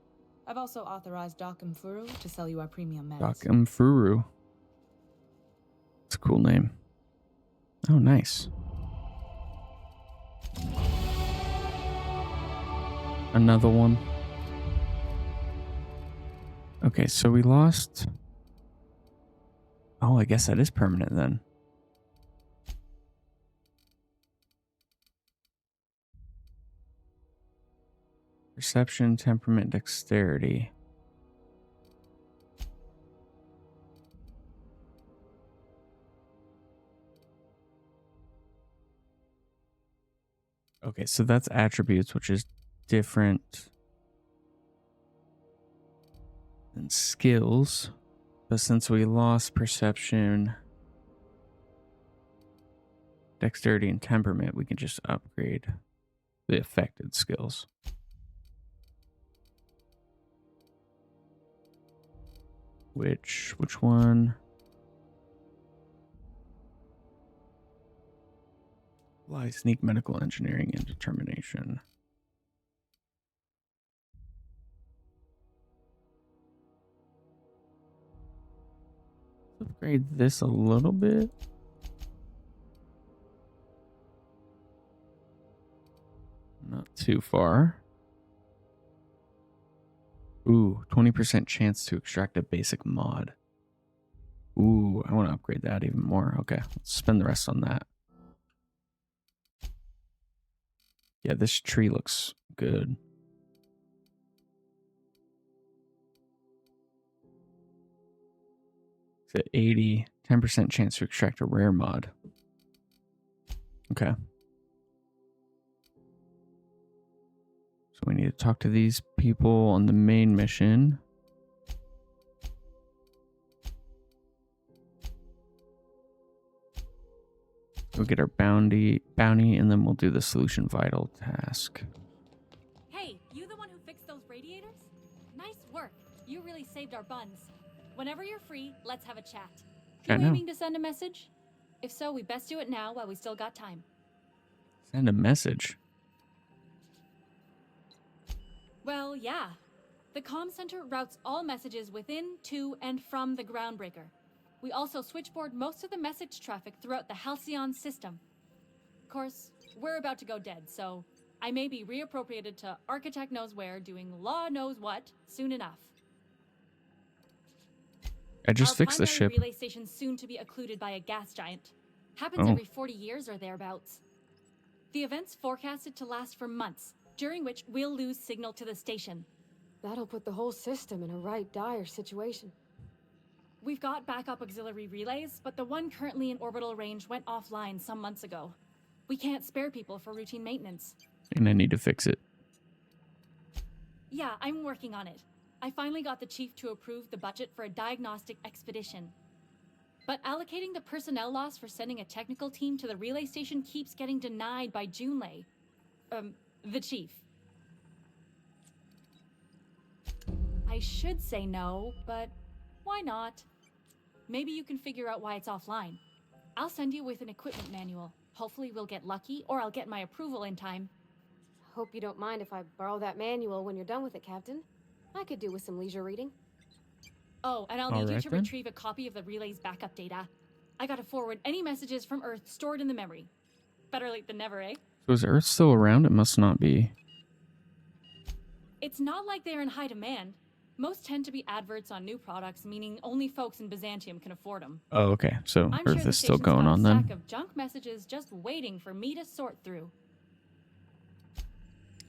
I've also authorized Doc Mfuru to sell you our premium meds. Doc Mfuru. It's a cool name. Oh, nice. Another one. Okay, so we lost... Oh, I guess that is permanent then. Perception, temperament, dexterity. Okay, so that's attributes, which is different than skills. But since we lost perception, dexterity, and temperament, we can just upgrade the affected skills. Which one? Lie, sneak, medical engineering, and determination. upgrade this a little bit. Not too far. Ooh, 20% chance to extract a basic mod. Ooh, I want to upgrade that even more. Okay, let's spend the rest on that. Yeah, this tree looks good. It's at 80, 10% chance to extract a rare mod. Okay. So we need to talk to these people on the main mission. We'll get our bounty, and then we'll do the solution vital task. Hey, you the one who fixed those radiators? Nice work. You really saved our buns. Whenever you're free, let's have a chat. I You know. aiming to send a message? If so, we best do it now while we still got time. Send a message. Well, yeah. The comm center routes all messages within, to, and from the Groundbreaker. We also switchboard most of the message traffic throughout the Halcyon system. Of course, we're about to go dead, so I may be reappropriated to Architect Knows Where doing Law Knows What soon enough. I just Our fixed the primary ship. relay station's soon to be occluded by a gas giant. Happens Oh. every 40 years or thereabouts. The event's forecasted to last for months, during which we'll lose signal to the station. That'll put the whole system in a right dire situation. We've got backup auxiliary relays, but the one currently in orbital range went offline some months ago. We can't spare people for routine maintenance. And I need to fix it. Yeah, I'm working on it. I finally got the chief to approve the budget for a diagnostic expedition. But allocating the personnel loss for sending a technical team to the relay station keeps getting denied by Junlei. The chief. I should say no, but why not? Maybe you can figure out why it's offline. I'll send you with an equipment manual. Hopefully we'll get lucky, or I'll get my approval in time. Hope you don't mind if I borrow that manual when you're done with it, Captain. I could do with some leisure reading. Oh, and I'll All need you right, to then. retrieve a copy of the relay's backup data. I gotta forward any messages from Earth stored in the memory. Better late than never, eh? So is Earth still around? It must not be. It's not like they're in high demand. Most tend to be adverts on new products, meaning only folks in Byzantium can afford them. Oh, okay. So I'm Earth sure the is still station's going got on a then. stack of junk messages just waiting for me to sort through.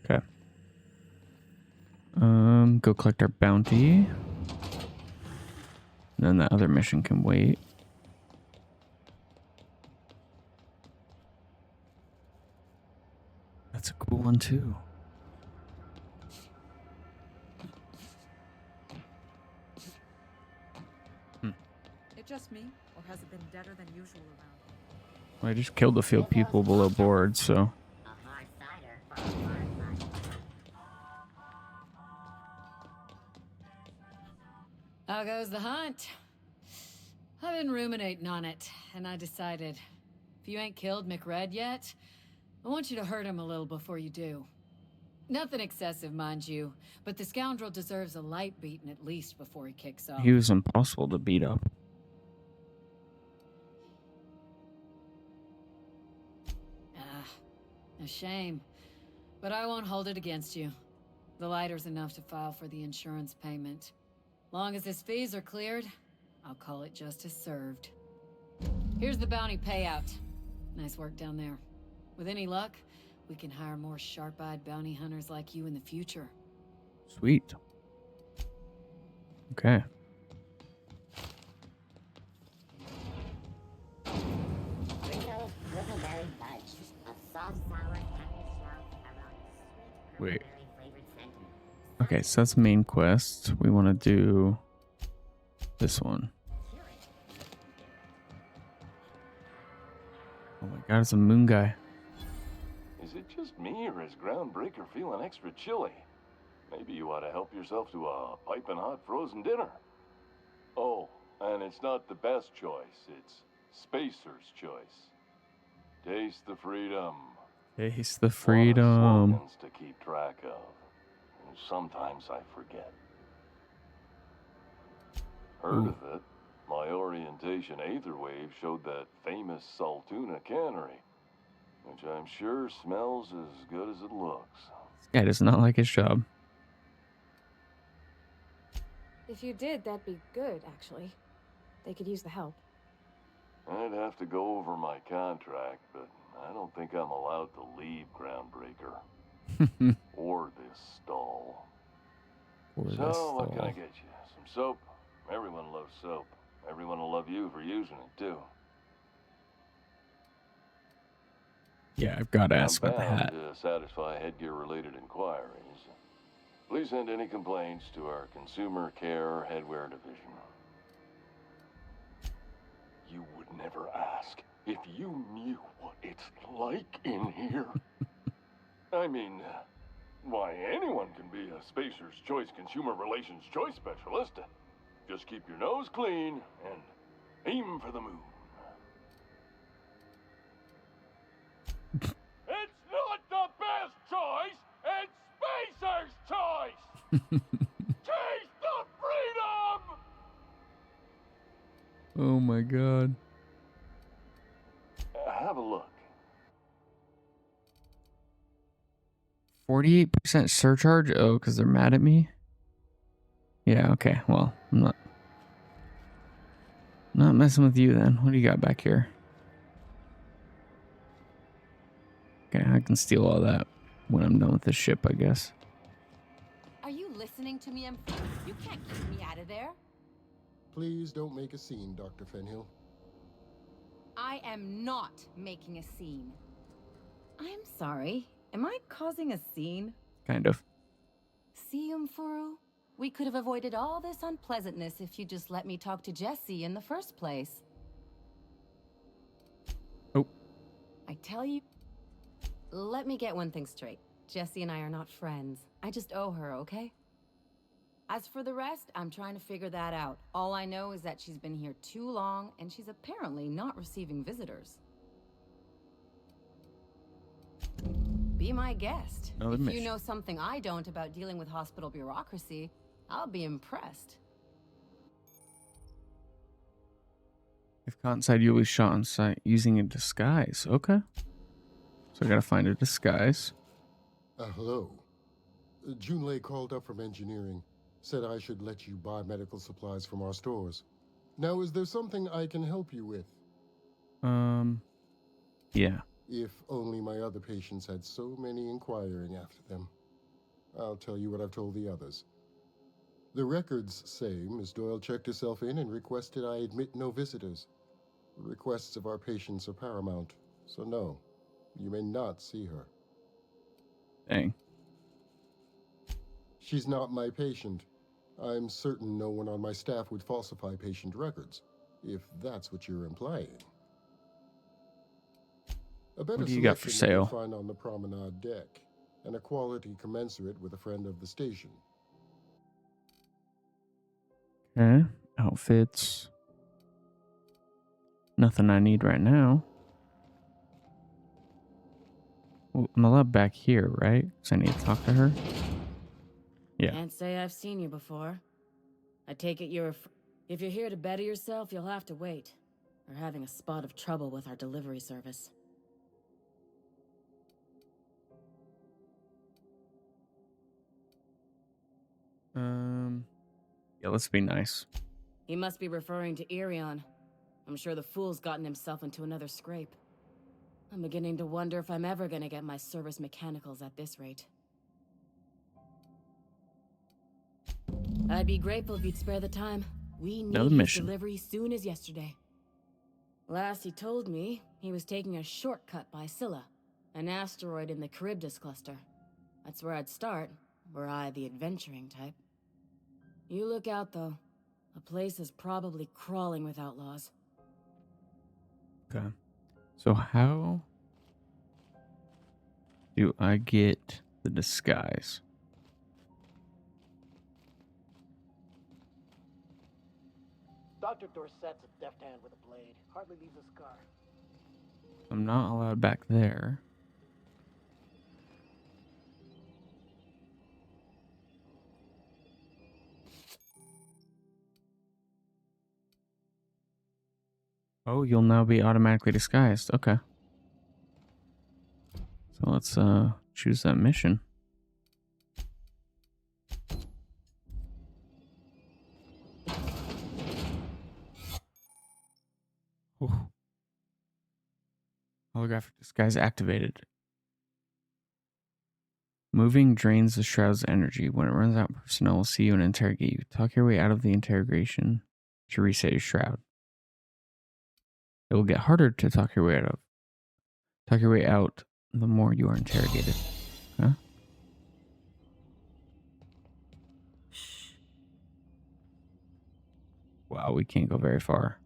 Okay. Go collect our bounty. And then the other mission can wait. That's a cool one too. It just me, or has it been deader than usual around? I just killed a few people below board, so. How goes the hunt? I've been ruminating on it, and I decided, if you ain't killed McRed yet, I want you to hurt him a little before you do. Nothing excessive, mind you, but the scoundrel deserves a light beating at least before he kicks off. He was impossible to beat up. A shame, but I won't hold it against you. The lighter's enough to file for the insurance payment. Long as his fees are cleared, I'll call it justice served. Here's the bounty payout. Nice work down there. With any luck, we can hire more sharp-eyed bounty hunters like you in the future. Sweet. Okay. Rizzo's Riverberry Fudge, a soft sour packaged shelf around sweet Wait. Riverberry flavored sentiment. Okay, so that's main quest. We want to do this one. Oh my god, it's a moon guy. Is it just me, or is Groundbreaker feeling extra chilly? Maybe you ought to help yourself to a piping hot frozen dinner. Oh, and it's not the best choice. It's Spacer's choice. Taste the freedom. Taste the Lot of freedom. slogans to keep track of. Sometimes I forget. Heard Ooh. of it. My orientation aether wave showed that famous Saltuna cannery, which I'm sure smells as good as it looks. This guy does not like his job. If you did, that'd be good, actually. They could use the help. I'd have to go over my contract, but I don't think I'm allowed to leave Groundbreaker. Or this stall. So, what can I get you? Some soap? Everyone loves soap. Everyone will love you for using it, too. Yeah, I've got to ask I'm about the bound hat. to satisfy headgear-related inquiries. Please send any complaints to our Consumer Care Headwear Division. You would never ask if you knew what it's like in here. I mean, why, anyone can be a Spacer's Choice Consumer Relations Choice Specialist. Just keep your nose clean and aim for the moon. It's not the best choice, it's Spacer's choice! Taste the freedom! Oh my god. Have a look. 48% surcharge? Oh, because they're mad at me? Yeah, okay. Well, I'm not messing with you then. What do you got back here? Okay, I can steal all that when I'm done with this ship, I guess. Are you listening to me, MP? You can't keep me out of there. Please don't make a scene, Dr. Fenhill. I am not making a scene. I'm sorry. Am I causing a scene? Kind of. See, Umfuru? We could have avoided all this unpleasantness if you just let me talk to Jesse in the first place. Oh. I tell you... Let me get one thing straight. Jesse and I are not friends. I just owe her, okay? As for the rest, I'm trying to figure that out. All I know is that she's been here too long, and she's apparently not receiving visitors. Be my guest. Another If mission. you know something I don't about dealing with hospital bureaucracy, I'll be impressed. If caught inside, you'll be shot on sight using a disguise. Okay. So I gotta find a disguise. Hello. Junlei called up from engineering. Said I should let you buy medical supplies from our stores. Now, is there something I can help you with? Yeah. If only my other patients had so many inquiring after them. I'll tell you what I've told the others. The records say Miss Doyle checked herself in and requested I admit no visitors. The requests of our patients are paramount, so no, you may not see her. Dang. She's not my patient. I'm certain no one on my staff would falsify patient records, if that's what you're implying. A better What do you got for selection than you'll sale? find on the promenade deck, and a quality commensurate with a friend of the station. Okay. Outfits. Nothing I need right now. Well, I'm allowed back here, right? Because I need to talk to her. Yeah. Can't say I've seen you before. I take it you're if you're here to better yourself, you'll have to wait. We're having a spot of trouble with our delivery service. Yeah, let's be nice. He must be referring to Irion. I'm sure the fool's gotten himself into another scrape. I'm beginning to wonder if I'm ever gonna get my service mechanicals at this rate. I'd be grateful if you'd spare the time. We need Another his mission. delivery soon as yesterday. Last he told me, he was taking a shortcut by Scylla, an asteroid in the Charybdis cluster. That's where I'd start, were I the adventuring type. You look out, though. The place is probably crawling with outlaws. Okay. So how do I get the disguise? Dr. Dorset's a deft hand with a blade. Hardly leaves a scar. I'm not allowed back there. Oh, you'll now be automatically disguised. Okay. So let's choose that mission. Ooh. Holographic disguise activated. Moving drains the shroud's energy. When it runs out, personnel will see you and interrogate you. Talk your way out of the interrogation to reset your shroud. It will get harder to talk your way out of. Talk your way out the more you are interrogated. Huh? Wow, we can't go very far.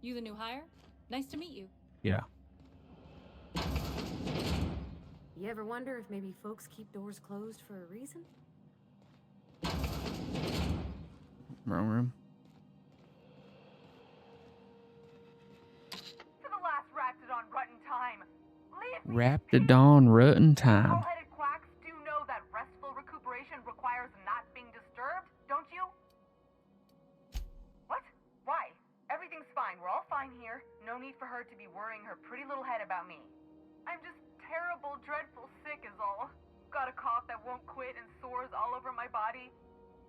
You the new hire? Nice to meet you. Yeah. You ever wonder if maybe folks keep doors closed for a reason? Wrong room. To the last Raptidon Rutten time. Raptidon Rutten time. Bull-headed quacks do know that restful recuperation requires not being disturbed, don't you? What? Why? Everything's fine. We're all fine here. No need for her to be worrying her pretty little head about me. I'm just terrible, dreadful sick is all. Got a cough that won't quit and sores all over my body.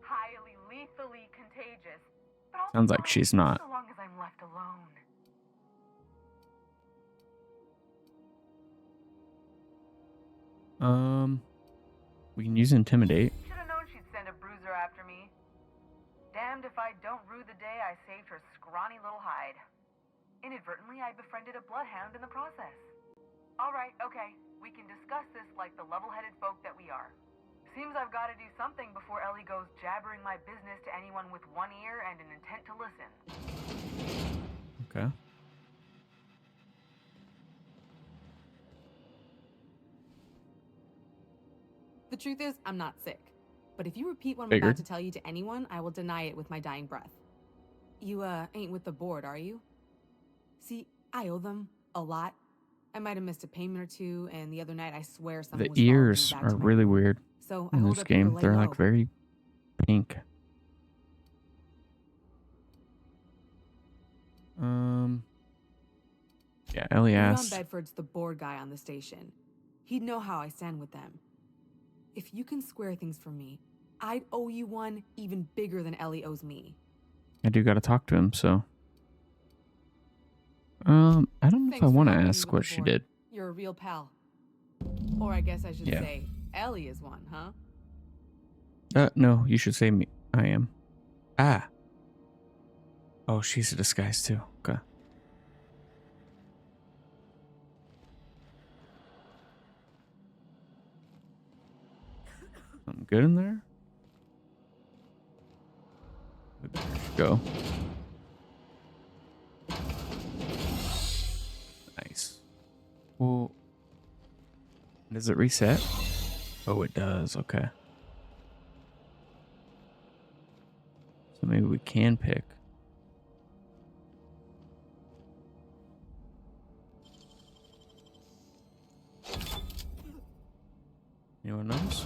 Highly, lethally contagious. But I'll Sounds be like fine she's not. so long as I'm left alone. We can use intimidate. Should have known she'd send a bruiser after me. Damned if I don't rue the day I saved her scrawny little hide. Inadvertently, I befriended a bloodhound in the process. Alright, okay. We can discuss this like the level-headed folk that we are. Seems I've got to do something before Ellie goes jabbering my business to anyone with one ear and an intent to listen. Okay. The truth is, I'm not sick. But if you repeat what I'm about to tell you to anyone, I will deny it with my dying breath. You, ain't with the board, are you? See, I owe them a lot. I might have missed a payment or two, and the other night I swear someone was The following me ears back are to my really room. weird So I in hold this up here to game. lay They're low. like very pink. Yeah, Ellie Leon asked. Bedford's the board guy on the station. He'd know how I stand with them. If you can square things for me, I'd owe you one even bigger than Ellie owes me. I do got to talk to him, so. I don't know if Thanks I for want to helping me ask with what the she board. did. You're a real pal. Or I guess I should Yeah. say, Ellie is one, huh? No, you should say me. I am. Ah. Oh, she's a disguise too. Okay. Something good in there? We better go. Nice. Well, does it reset? Oh, it does. Okay. So maybe we can pick. Anyone knows?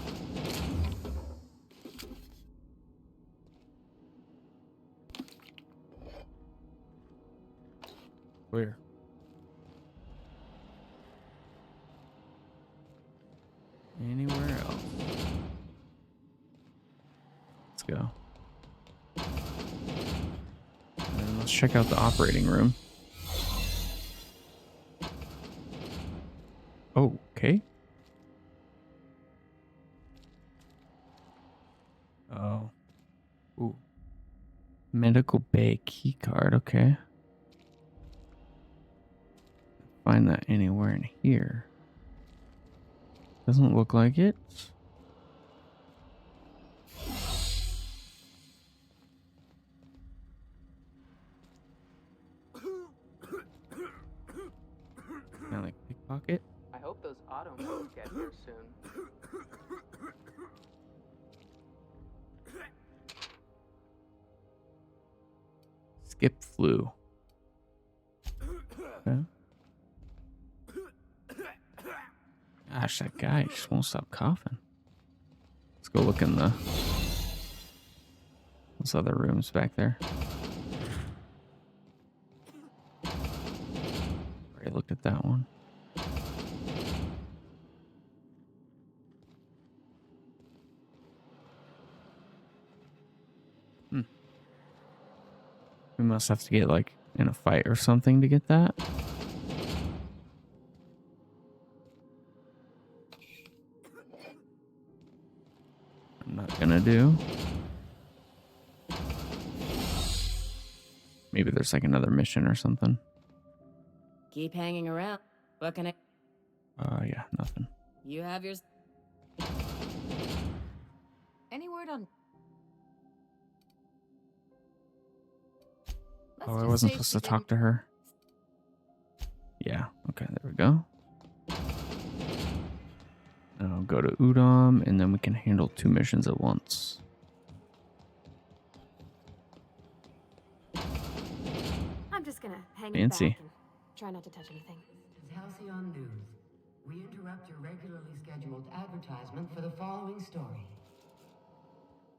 Where? Anywhere else? Let's go. And let's check out the operating room. Oh, okay. Oh. Ooh. Medical bay key card, okay. Find that anywhere in here. Doesn't look like it. Kind of like pickpocket. I hope those automobiles get here soon. Skip flu. Okay. Gosh, that guy just won't stop coughing. Let's go look in those other rooms back there. already looked at that one. We must have to get like in a fight or something to get that. I'm not gonna do. Maybe there's like another mission or something. Keep hanging around. What can I... Yeah, nothing. You have yours. Any word on... Oh, I wasn't supposed to talk to her. Yeah, okay, there we go. Now go to Udom, and then we can handle 2 missions at once. I'm just gonna hang Fancy. back and try not to touch anything. Halcyon News. We interrupt your regularly scheduled advertisement for the following story.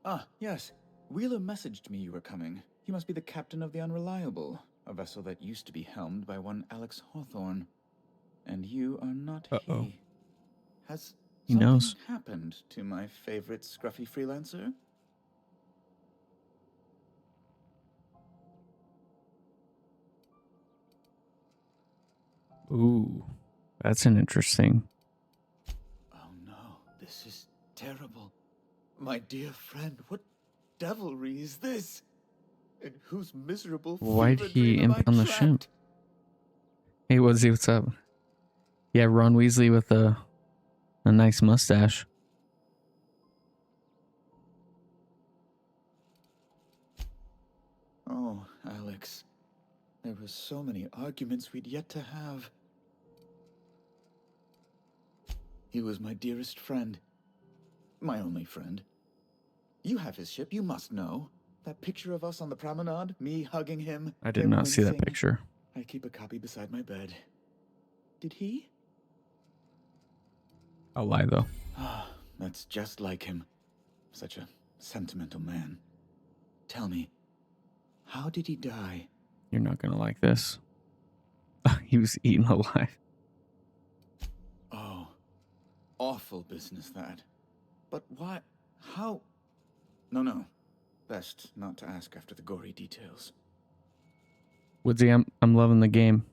Ah, yes. Wheeler messaged me you were coming. He must be the captain of the Unreliable, a vessel that used to be helmed by one Alex Hawthorne. And you are not he. Has He something knows. happened to my favorite scruffy freelancer? Ooh, that's an interesting. Oh no, this is terrible. My dear friend, what devilry is this? And whose miserable Why'd fever he dream am I imp on the trapped? ship? Hey, Woodsy, what's up? Yeah, Ron Weasley with a nice mustache. Oh, Alex. There were so many arguments we'd yet to have. He was my dearest friend. My only friend. You have his ship, you must know. That picture of us on the promenade, me hugging him. I did him not see that wincing. picture. I keep a copy beside my bed. Did he? I'll lie though. Ah, that's just like him. Such a sentimental man. Tell me, how did he die? You're not gonna like this. He was eaten alive. Oh, awful business that. But why? How? No. Best not to ask after the gory details. Woodsy, I'm loving the game.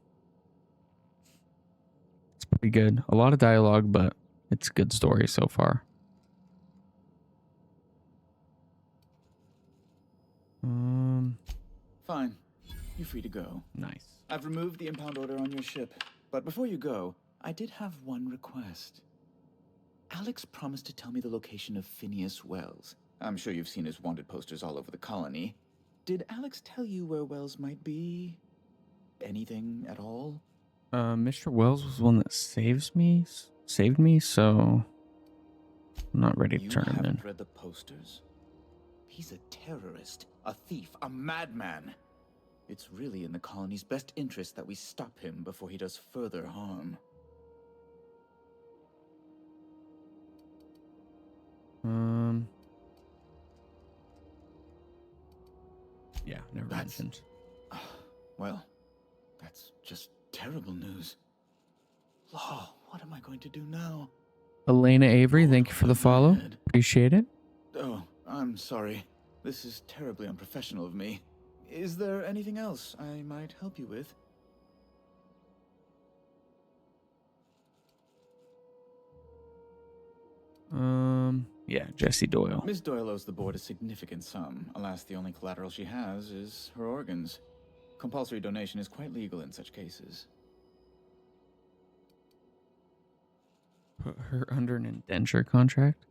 It's pretty good. A lot of dialogue, but it's a good story so far. Fine. You're free to go. Nice. I've removed the impound order on your ship. But before you go, I did have one request. Alex promised to tell me the location of Phineas Wells. I'm sure you've seen his wanted posters all over the colony. Did Alex tell you where Wells might be? Anything at all? Mr. Wells was the one that saved me, so I'm not ready to turn him in. You haven't read the posters? He's a terrorist, a thief, a madman. It's really in the colony's best interest that we stop him before he does further harm. Yeah, never mentioned. Well, that's just terrible news. Law, what am I going to do now? Elena Avery, thank you for the follow. Appreciate it. Oh, I'm sorry. This is terribly unprofessional of me. Is there anything else I might help you with? Yeah, Jessie Doyle. Miss Doyle owes the board a significant sum. Alas, the only collateral she has is her organs. Compulsory donation is quite legal in such cases. Put her under an indenture contract?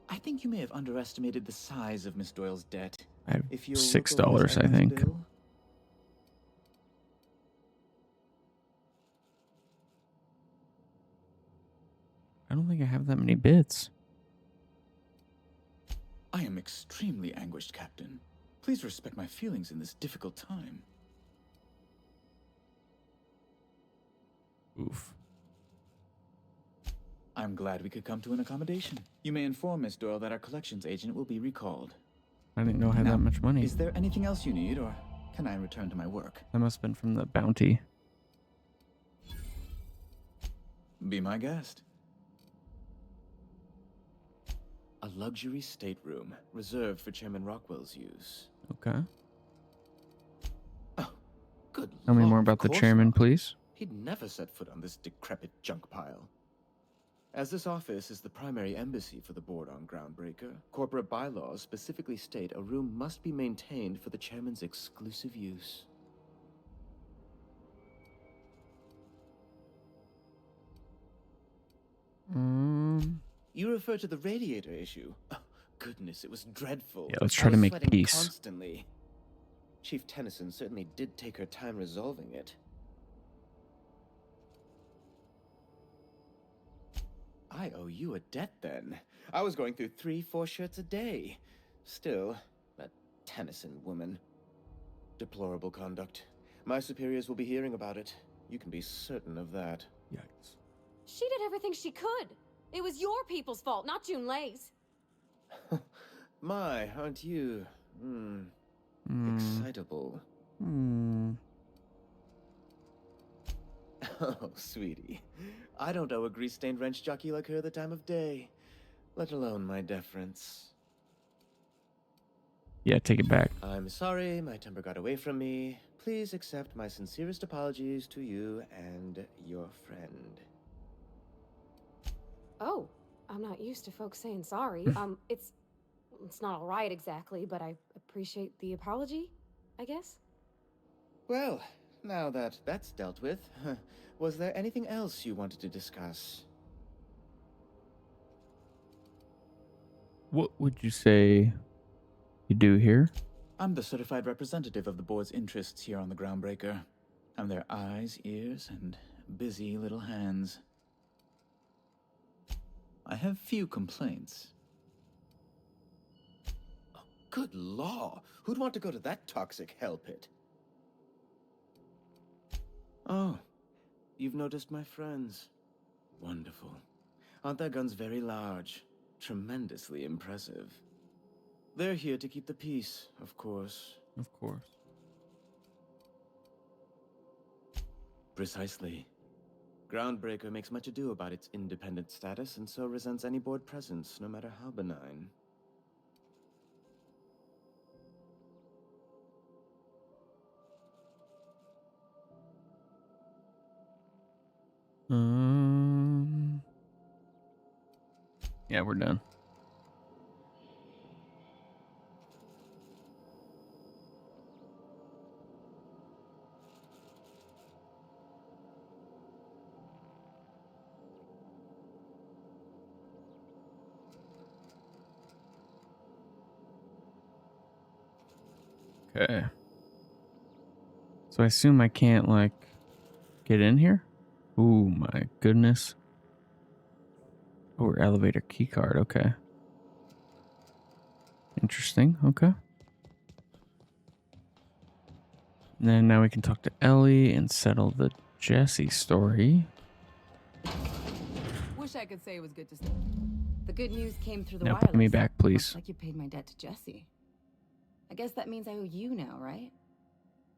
I think you may have underestimated the size of Miss Doyle's debt. I have If you'll $6, look over Miss I Evans' think. bill. I don't think I have that many bits. I am extremely anguished, Captain. Please respect my feelings in this difficult time. Oof. I'm glad we could come to an accommodation. You may inform Miss Doyle that our collections agent will be recalled. I didn't know I had Now, that much money. Is there anything else you need, or can I return to my work? That must have been from the bounty. Be my guest. A luxury stateroom reserved for Chairman Rockwell's use. Okay. Oh, good Tell me lord, more of about the course chairman, not. please. He'd never set foot on this decrepit junk pile. As this office is the primary embassy for the board on Groundbreaker, corporate bylaws specifically state a room must be maintained for the chairman's exclusive use. You refer to the radiator issue? Oh, goodness, it was dreadful. Yeah, let's I try to was make sweating peace. Constantly. Chief Tennyson certainly did take her time resolving it. I owe you a debt then. I was going through 3-4 shirts a day. Still, that Tennyson woman. Deplorable conduct. My superiors will be hearing about it. You can be certain of that. Yikes. She did everything she could. It was your people's fault, not Junlei's. My, aren't you? Excitable. Oh, sweetie. I don't owe a grease-stained wrench jockey like her the time of day, let alone my deference. Yeah, take it back. I'm sorry my temper got away from me. Please accept my sincerest apologies to you and your friend. Oh, I'm not used to folks saying sorry. It's not all right exactly, but I appreciate the apology, I guess. Well, now that that's dealt with, was there anything else you wanted to discuss? What would you say you do here? I'm the certified representative of the board's interests here on the Groundbreaker. I'm their eyes, ears, and busy little hands. I have few complaints. Oh, good law! Who'd want to go to that toxic hell pit? Oh, you've noticed my friends. Wonderful. Aren't their guns very large? Tremendously impressive. They're here to keep the peace, of course. Of course. Precisely. Groundbreaker makes much ado about its independent status and so resents any board presence, no matter how benign. Yeah, we're done. Okay. So I assume I can't, like, get in here? Ooh, my goodness. Oh, elevator key card. Okay. Interesting. Okay. And then now we can talk to Ellie and settle the Jesse story. Wish I could say it was good to see. The good news came through the Now wireless. pay me back, please. Looks like you paid my debt to Jesse. I guess that means I owe you now, right?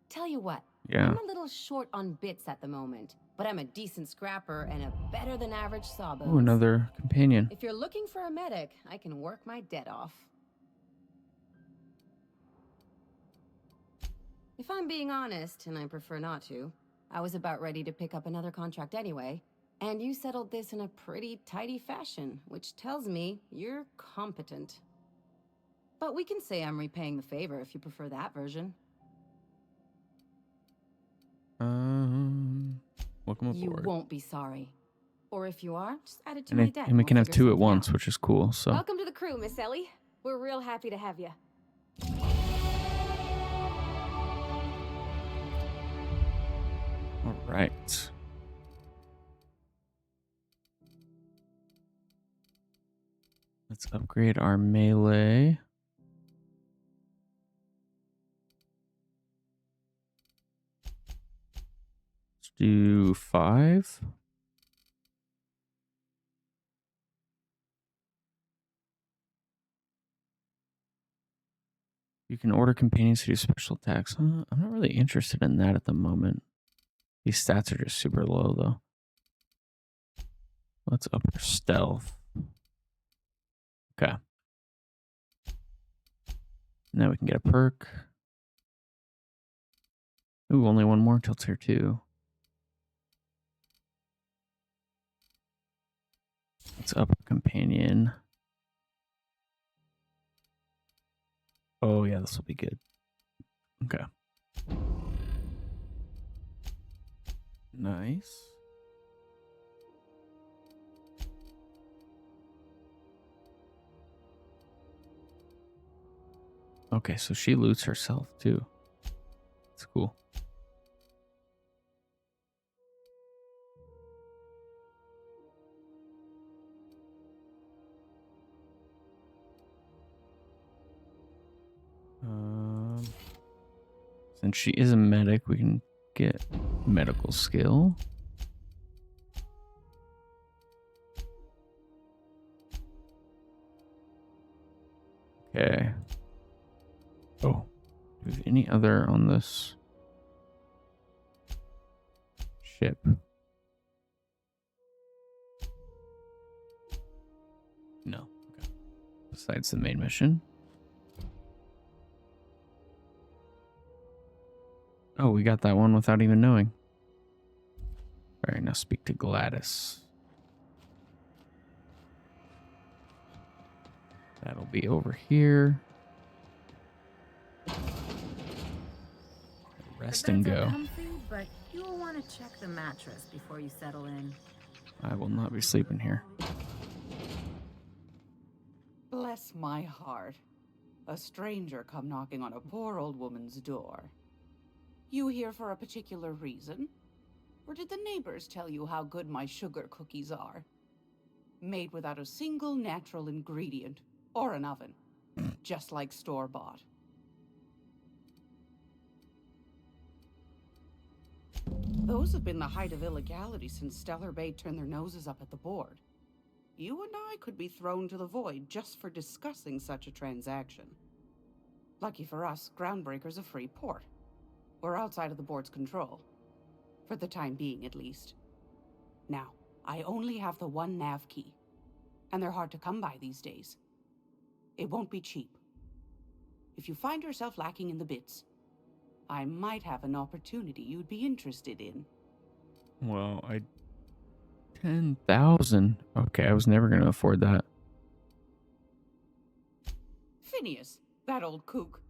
Tell you what. Yeah. I'm a little short on bits at the moment, but I'm a decent scrapper and a better than average sawbones. Oh, another companion. If you're looking for a medic, I can work my debt off. If I'm being honest, and I prefer not to, I was about ready to pick up another contract anyway, and you settled this in a pretty tidy fashion, which tells me you're competent. But we can say I'm repaying the favor if you prefer that version. Welcome aboard. You won't be sorry. Or if you are, just add it to And, my it, debt. and we we'll can have figure two at something once, out. which is cool. So Welcome to the crew, Miss Ellie. We're real happy to have you. all right. Let's upgrade our melee. Let's do 5. You can order companions to do special attacks. I'm not really interested in that at the moment. These stats are just super low, though. Let's up our stealth. Okay. Now we can get a perk. Ooh, only one more till tier 2. Let's up our companion. Oh, yeah, this will be good. Okay. Nice. Okay, so she loots herself too. That's cool. Since she is a medic, we can get medical skill. Okay. Oh, do we have any other on this ship? No. Okay. Besides the main mission. Oh, we got that one without even knowing. All right, now speak to Gladys. That'll be over here. Rest and go. Comfy, but you will want to check the mattress before you settle in. I will not be sleeping here. Bless my heart. A stranger come knocking on a poor old woman's door. You here for a particular reason? Or did the neighbors tell you how good my sugar cookies are? Made without a single natural ingredient or an oven. Just like store-bought. Those have been the height of illegality since Stellar Bay turned their noses up at the board. You and I could be thrown to the void just for discussing such a transaction. Lucky for us, Groundbreaker's a free port. We're outside of the board's control. For the time being, at least. Now, I only have the one nav key. And they're hard to come by these days. It won't be cheap. If you find yourself lacking in the bits, I might have an opportunity you'd be interested in. Well, 10,000. Okay, I was never going to afford that. Phineas, that old kook.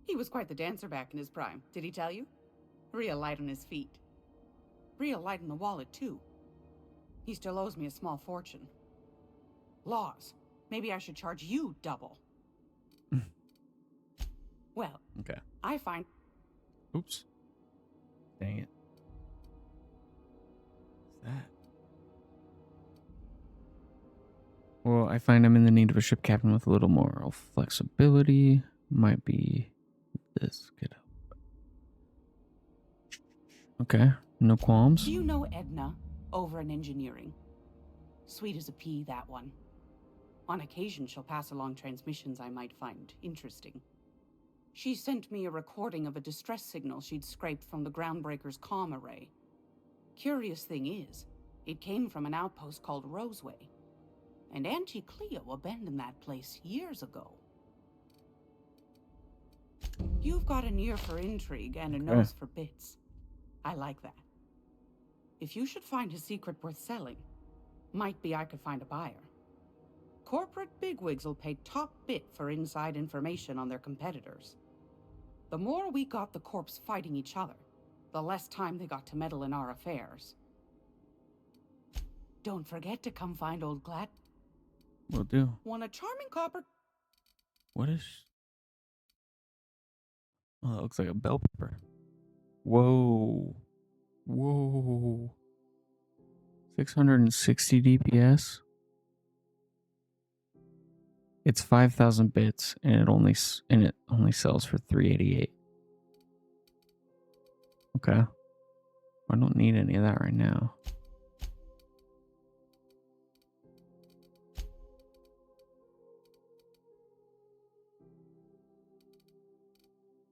He was quite the dancer back in his prime, did he tell you? Real light on his feet. Real light in the wallet, too. He still owes me a small fortune. Laws. Maybe I should charge you double. Well, okay. I find... Oops. Dang it. What's that? Well, I find I'm in the need of a ship captain with a little more flexibility. Might be this. Get up. Okay. No qualms. Do you know Edna, over in engineering? Sweet as a pea, that one. On occasion, she'll pass along transmissions I might find interesting. She sent me a recording of a distress signal she'd scraped from the Groundbreaker's comm array. Curious thing is, it came from an outpost called Roseway. And Auntie Cleo abandoned that place years ago. You've got an ear for intrigue and a nose for bits. I like that. If you should find a secret worth selling, might be I could find a buyer. Corporate bigwigs will pay top bit for inside information on their competitors. The more we got the corps fighting each other, the less time they got to meddle in our affairs. Don't forget to come find old Glad. Will do. Want a charming copper? What is... Oh, that looks like a bell pepper. Whoa. Whoa. 660 DPS? It's 5,000 bits, and it only sells for 388. Okay. I don't need any of that right now.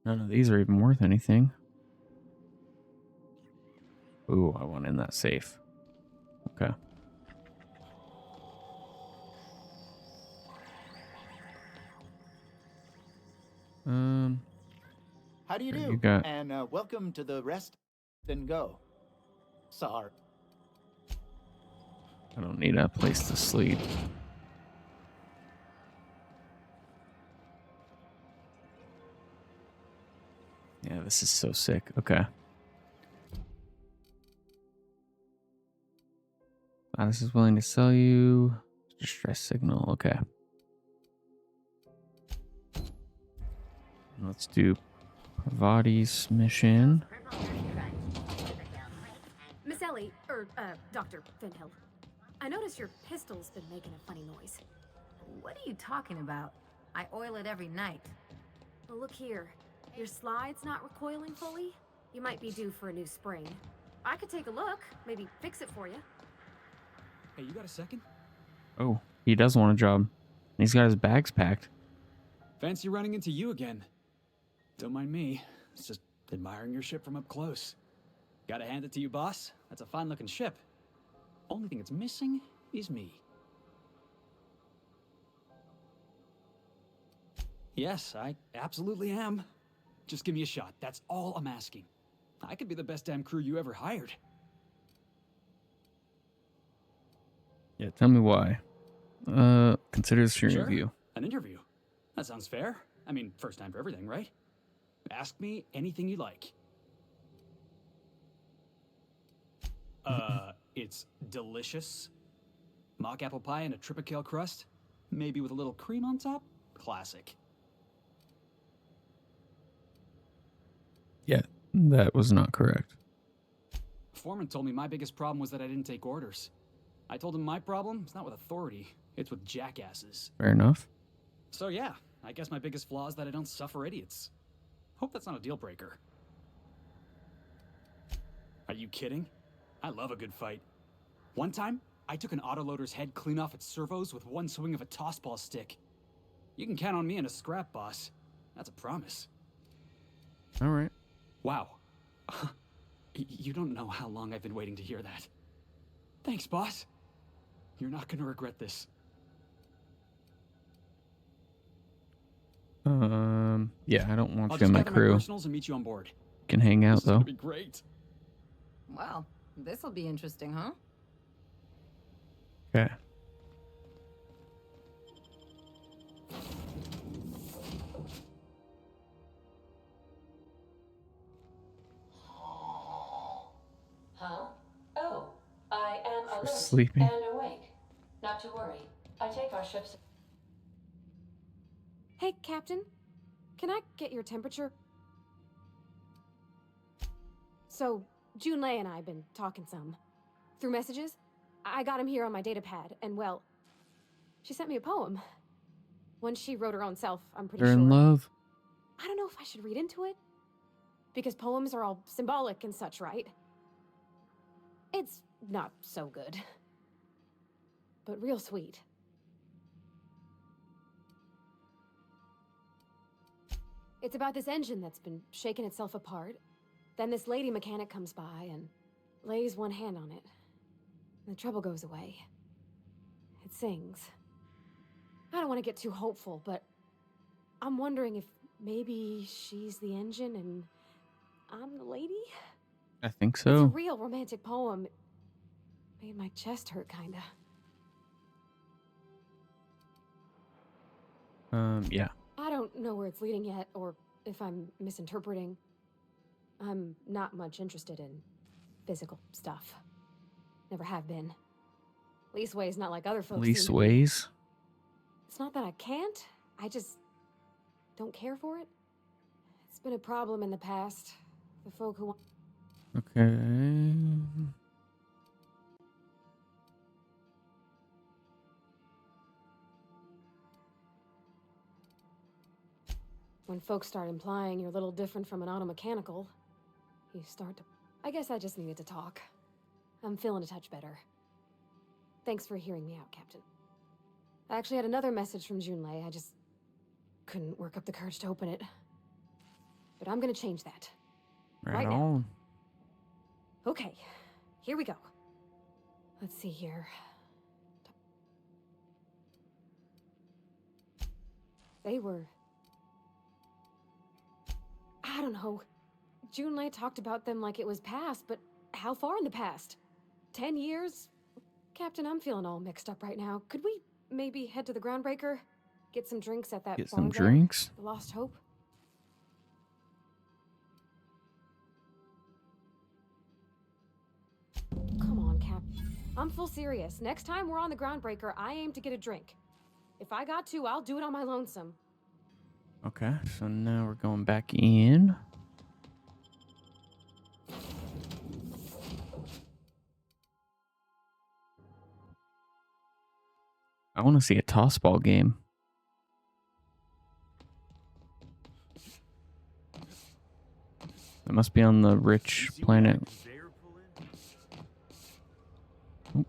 None of these are even worth anything. Ooh, I want in that safe. Okay. How do you Here do? you got- And welcome to the Rest and Go. Sorry. I don't need a place to sleep. Yeah, this is so sick. Okay. Gladys is willing to sell you. Distress signal. Okay. Let's do Parvati's mission. Miss Ellie, Dr. Finhill. I noticed your pistol's been making a funny noise. What are you talking about? I oil it every night. Well, look here. Your slide's not recoiling fully. You might be due for a new spring. I could take a look, maybe fix it for you. Hey, you got a second? Oh, he does want a job. He's got his bags packed. Fancy running into you again. Don't mind me. It's just admiring your ship from up close. Gotta hand it to you, boss. That's a fine-looking ship. Only thing it's missing is me. Yes, I absolutely am. Just give me a shot. That's all I'm asking. I could be the best damn crew you ever hired. Yeah, tell me why. Consider this your Sure. interview. An interview? That sounds fair. I mean, first time for everything, right? Ask me anything you like. It's delicious. Mock apple pie and a tripicale crust. Maybe with a little cream on top? Classic. Yeah, that was not correct. Foreman told me my biggest problem was that I didn't take orders. I told him my problem is not with authority, it's with jackasses. Fair enough. So yeah, I guess my biggest flaw is that I don't suffer idiots. Hope that's not a deal breaker. Are you kidding? I love a good fight. One time, I took an autoloader's head clean off its servos with one swing of a tossball stick. You can count on me in a scrap, boss. That's a promise. All right. Wow. You don't know how long I've been waiting to hear that. Thanks, boss. You're not gonna regret this. Yeah, I don't want I'll you in just my gather my crew. personals and meet you on board. Can hang out This is though. gonna be great. Well, this'll be interesting, huh? Okay. Huh? Oh, I am alert sleeping. and awake. Not to worry. I take our ships. Hey, Captain. Can I get your temperature? So, Junlei and I have been talking some. Through messages? I got him here on my datapad, and well, she sent me a poem. One she wrote her own self, I'm pretty They're sure. in love. I don't know if I should read into it. Because poems are all symbolic and such, right? It's not so good. But real sweet. It's about this engine that's been shaking itself apart. Then this lady mechanic comes by and lays one hand on it. And the trouble goes away. It sings. I don't want to get too hopeful, but I'm wondering if maybe she's the engine and I'm the lady? I think It's a so. real romantic poem. Made my chest hurt, kinda. Yeah. I don't know where it's leading yet, or if I'm misinterpreting. I'm not much interested in physical stuff. Never have been. Leastways not like other folks. seem to be. Leastways. It's not that I can't. I just don't care for it. It's been a problem in the past. The folk who want. Okay. When folks start implying you're a little different from an automechanical, you start to. I guess I just needed to talk. I'm feeling a touch better. Thanks for hearing me out, Captain. I actually had another message from Junlei. I just couldn't work up the courage to open it. but I'm gonna change that. Right now. on. Okay, here we go. Let's see here. They were... I don't know. Junlei talked about them like it was past, but how far in the past? 10 years? Captain, I'm feeling all mixed up right now. Could we maybe head to the Groundbreaker? Get some drinks at that Get bar some there? drinks? The Lost Hope? Come on, Cap. I'm full serious. Next time we're on the Groundbreaker, I aim to get a drink. If I got to, I'll do it on my lonesome. Okay, so now we're going back in. I want to see a toss ball game. That must be on the rich planet. Oh.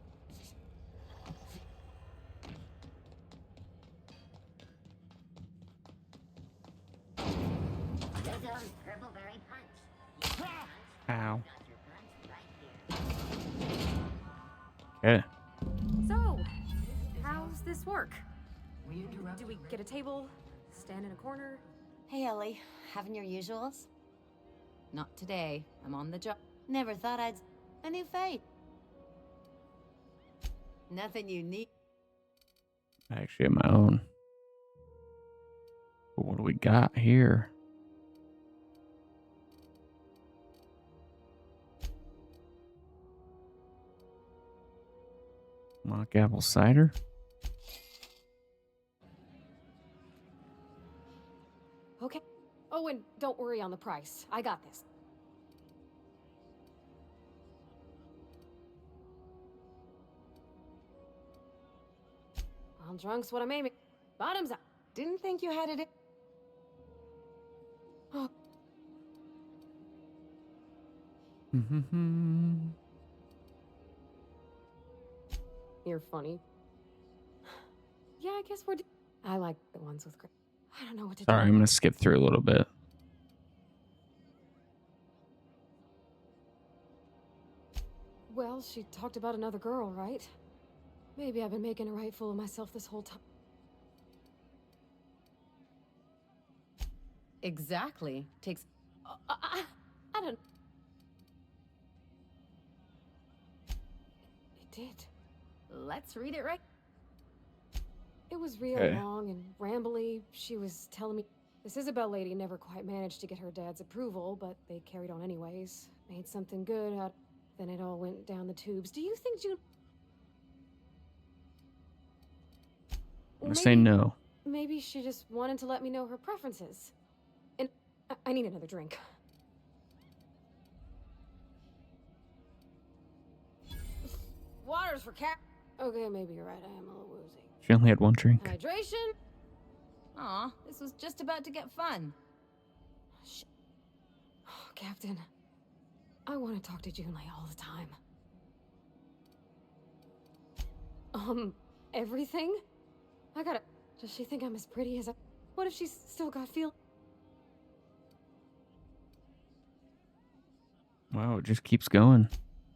Ow. Okay. So, how's this work? Do we get a table? Stand in a corner? Hey, Ellie. Having your usuals? Not today. I'm on the job. Never thought I'd... A new fate. Nothing unique. I actually have my own. But what do we got here? Mock apple cider? Okay. Oh, and don't worry on the price. I got this. All drunk's what I'm aiming. Bottoms up. Didn't think you had it in... Oh. You're funny. Yeah, I guess we're... I like the ones with... I don't know what to do. Sorry, I'm going to skip through a little bit. Well, she talked about another girl, right? Maybe I've been making a right fool of myself this whole time. Exactly. Takes... I don't... It did. Let's read it right. It was real Okay. long and rambly. She was telling me... This Isabel lady never quite managed to get her dad's approval, but they carried on anyways. Made something good out... Then it all went down the tubes. Do you think June... I'm going to say no. Maybe she just wanted to let me know her preferences. And I need another drink. Water's for cat. Okay, maybe you're right. I am a little woozy. She only had one drink. Hydration? Aw, this was just about to get fun. Oh, Captain. I want to talk to Junlei all the time. Everything? I gotta... Does she think I'm as pretty as I... What if she's still got feel... Wow, it just keeps going.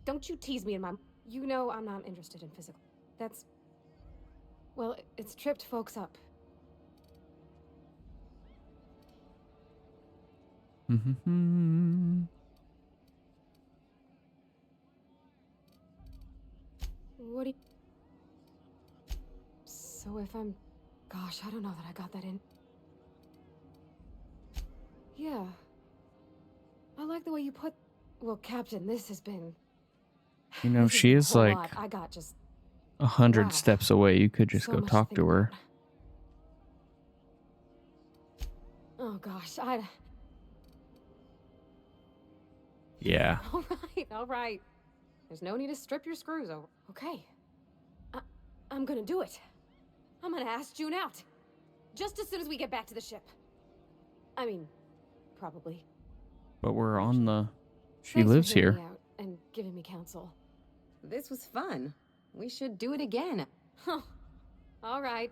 Don't you tease me in my... You know I'm not interested in physical. That's... Well, it's tripped folks up. What do you... So if I'm... Gosh, I don't know that I got that in. Yeah. I like the way you put... Well, Captain, this has been... You know, this she has is been a whole like lot. I got just... 100 Wow. steps away. You could just So go much to talk think to her. Oh gosh, I... Yeah. All right. There's no need to strip your screws over. Okay. I'm gonna do it. I'm gonna ask June out. Just as soon as we get back to the ship. I mean, probably. But we're on the... She Thanks for lives hearing here. me out and giving me counsel. This was fun. We should do it again. Huh. All right.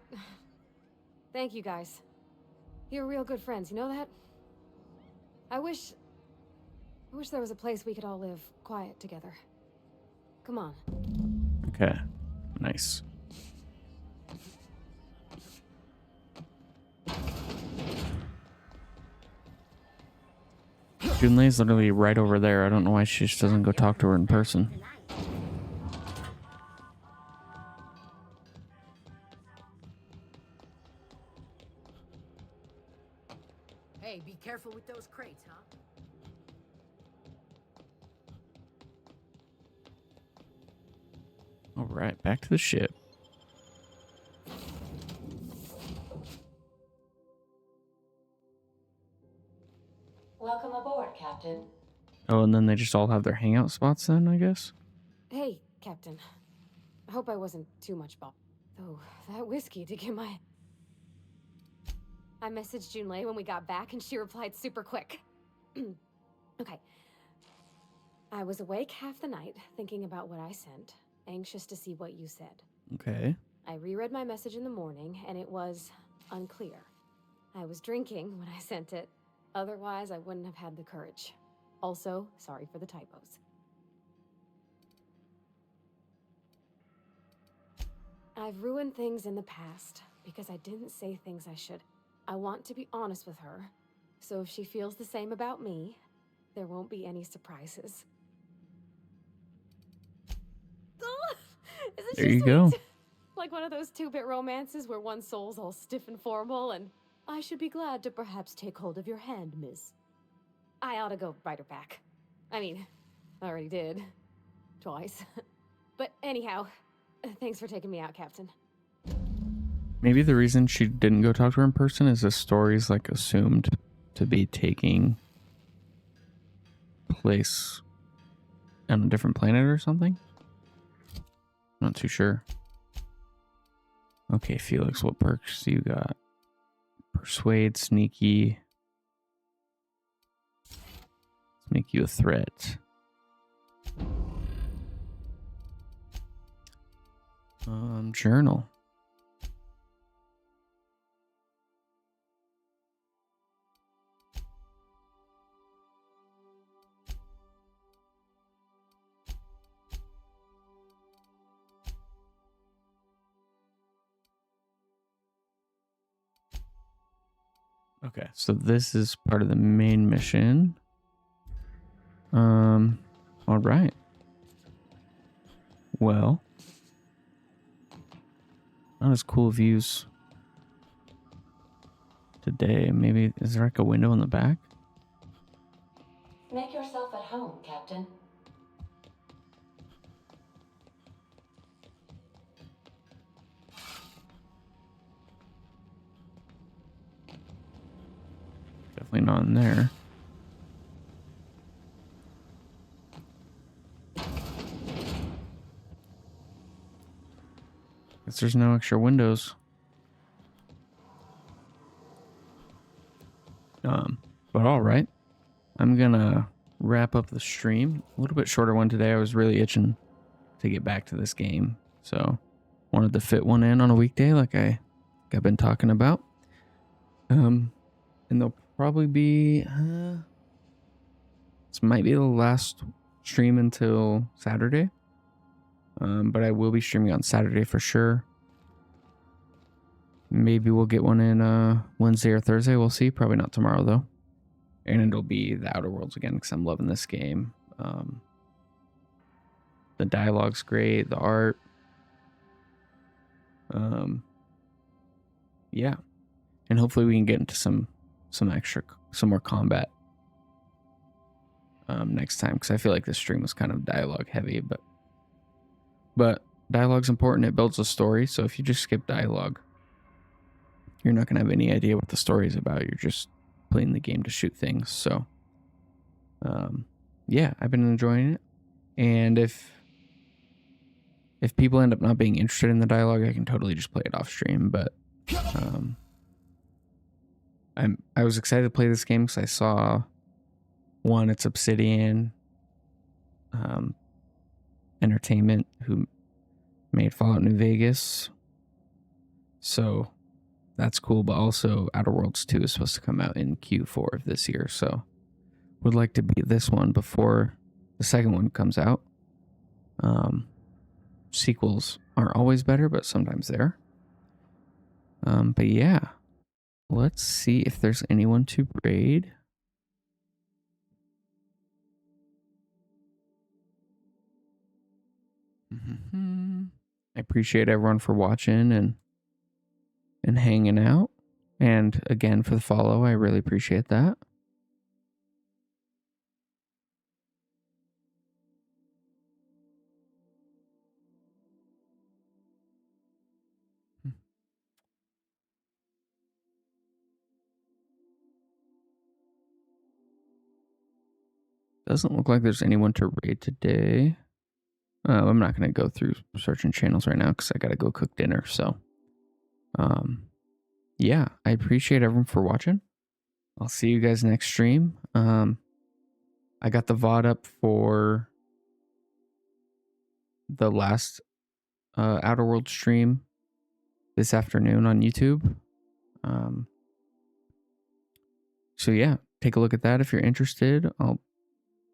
Thank you, guys. You're real good friends, you know that? I wish there was a place we could all live quiet together. Come on. Okay. Nice. Junlei's literally right over there. I don't know why she just doesn't go talk to her in person. Hey, be careful with those crates, huh? All right, back to the ship. Welcome aboard, Captain. Oh, and then they just all have their hangout spots then, I guess? Hey, Captain. I hope I wasn't too much bother. Oh, that whiskey did get my... I messaged Junlei when we got back and she replied super quick. Okay. I was awake half the night thinking about what I sent, anxious to see what you said. Okay. I reread my message in the morning and it was unclear. I was drinking when I sent it. Otherwise, I wouldn't have had the courage. Also, sorry for the typos. I've ruined things in the past because I didn't say things I should. I want to be honest with her, so if she feels the same about me, there won't be any surprises. Isn't There she you sweet? go. Like one of those 2-bit romances where one soul's all stiff and formal and I should be glad to perhaps take hold of your hand, miss. I ought to go write her back. I mean, I already did. Twice. But anyhow, thanks for taking me out, Captain. Maybe the reason she didn't go talk to her in person is the story's like assumed to be taking place on a different planet or something. Not too sure. Okay, Felix, what perks do you got? Persuade, sneaky. Let's make you a threat. Journal. Okay, so this is part of the main mission. All right. Well, not as cool views today. Maybe, is there like a window in the back? Make yourself at home, Captain. Definitely not in there. Guess there's no extra windows. But all right. I'm gonna wrap up the stream. A little bit shorter one today. I was really itching to get back to this game, so wanted to fit one in on a weekday, like I've been talking about. And there'll probably be this might be the last stream until Saturday. But I will be streaming on Saturday for sure. Maybe we'll get one in Wednesday or Thursday. We'll see. Probably not tomorrow though. And it'll be the Outer Worlds again because I'm loving this game. The dialogue's great. The art. Yeah. And hopefully we can get into some more combat next time, because I feel like this stream was kind of dialogue heavy, but dialogue's important. It builds a story. So if you just skip dialogue, you're not gonna have any idea what the story is about. You're just playing the game to shoot things. So yeah, I've been enjoying it. And if people end up not being interested in the dialogue, I can totally just play it off stream. But I was excited to play this game because I saw one, it's Obsidian Entertainment, who made Fallout New Vegas. So that's cool. But also Outer Worlds 2 is supposed to come out in Q4 of this year. So would like to beat this one before the second one comes out. Sequels are always better, but sometimes they're. But yeah, let's see if there's anyone to raid. I appreciate everyone for watching and hanging out. And again, for the follow, I really appreciate that. Doesn't look like there's anyone to raid today. I'm not going to go through searching channels right now because I got to go cook dinner. So, yeah, I appreciate everyone for watching. I'll see you guys next stream. I got the VOD up for the last Outer World stream this afternoon on YouTube. So yeah, take a look at that if you're interested. I'll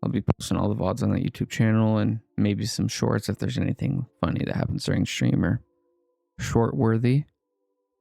be posting all the VODs on the YouTube channel and maybe some shorts if there's anything funny that happens during stream or short worthy.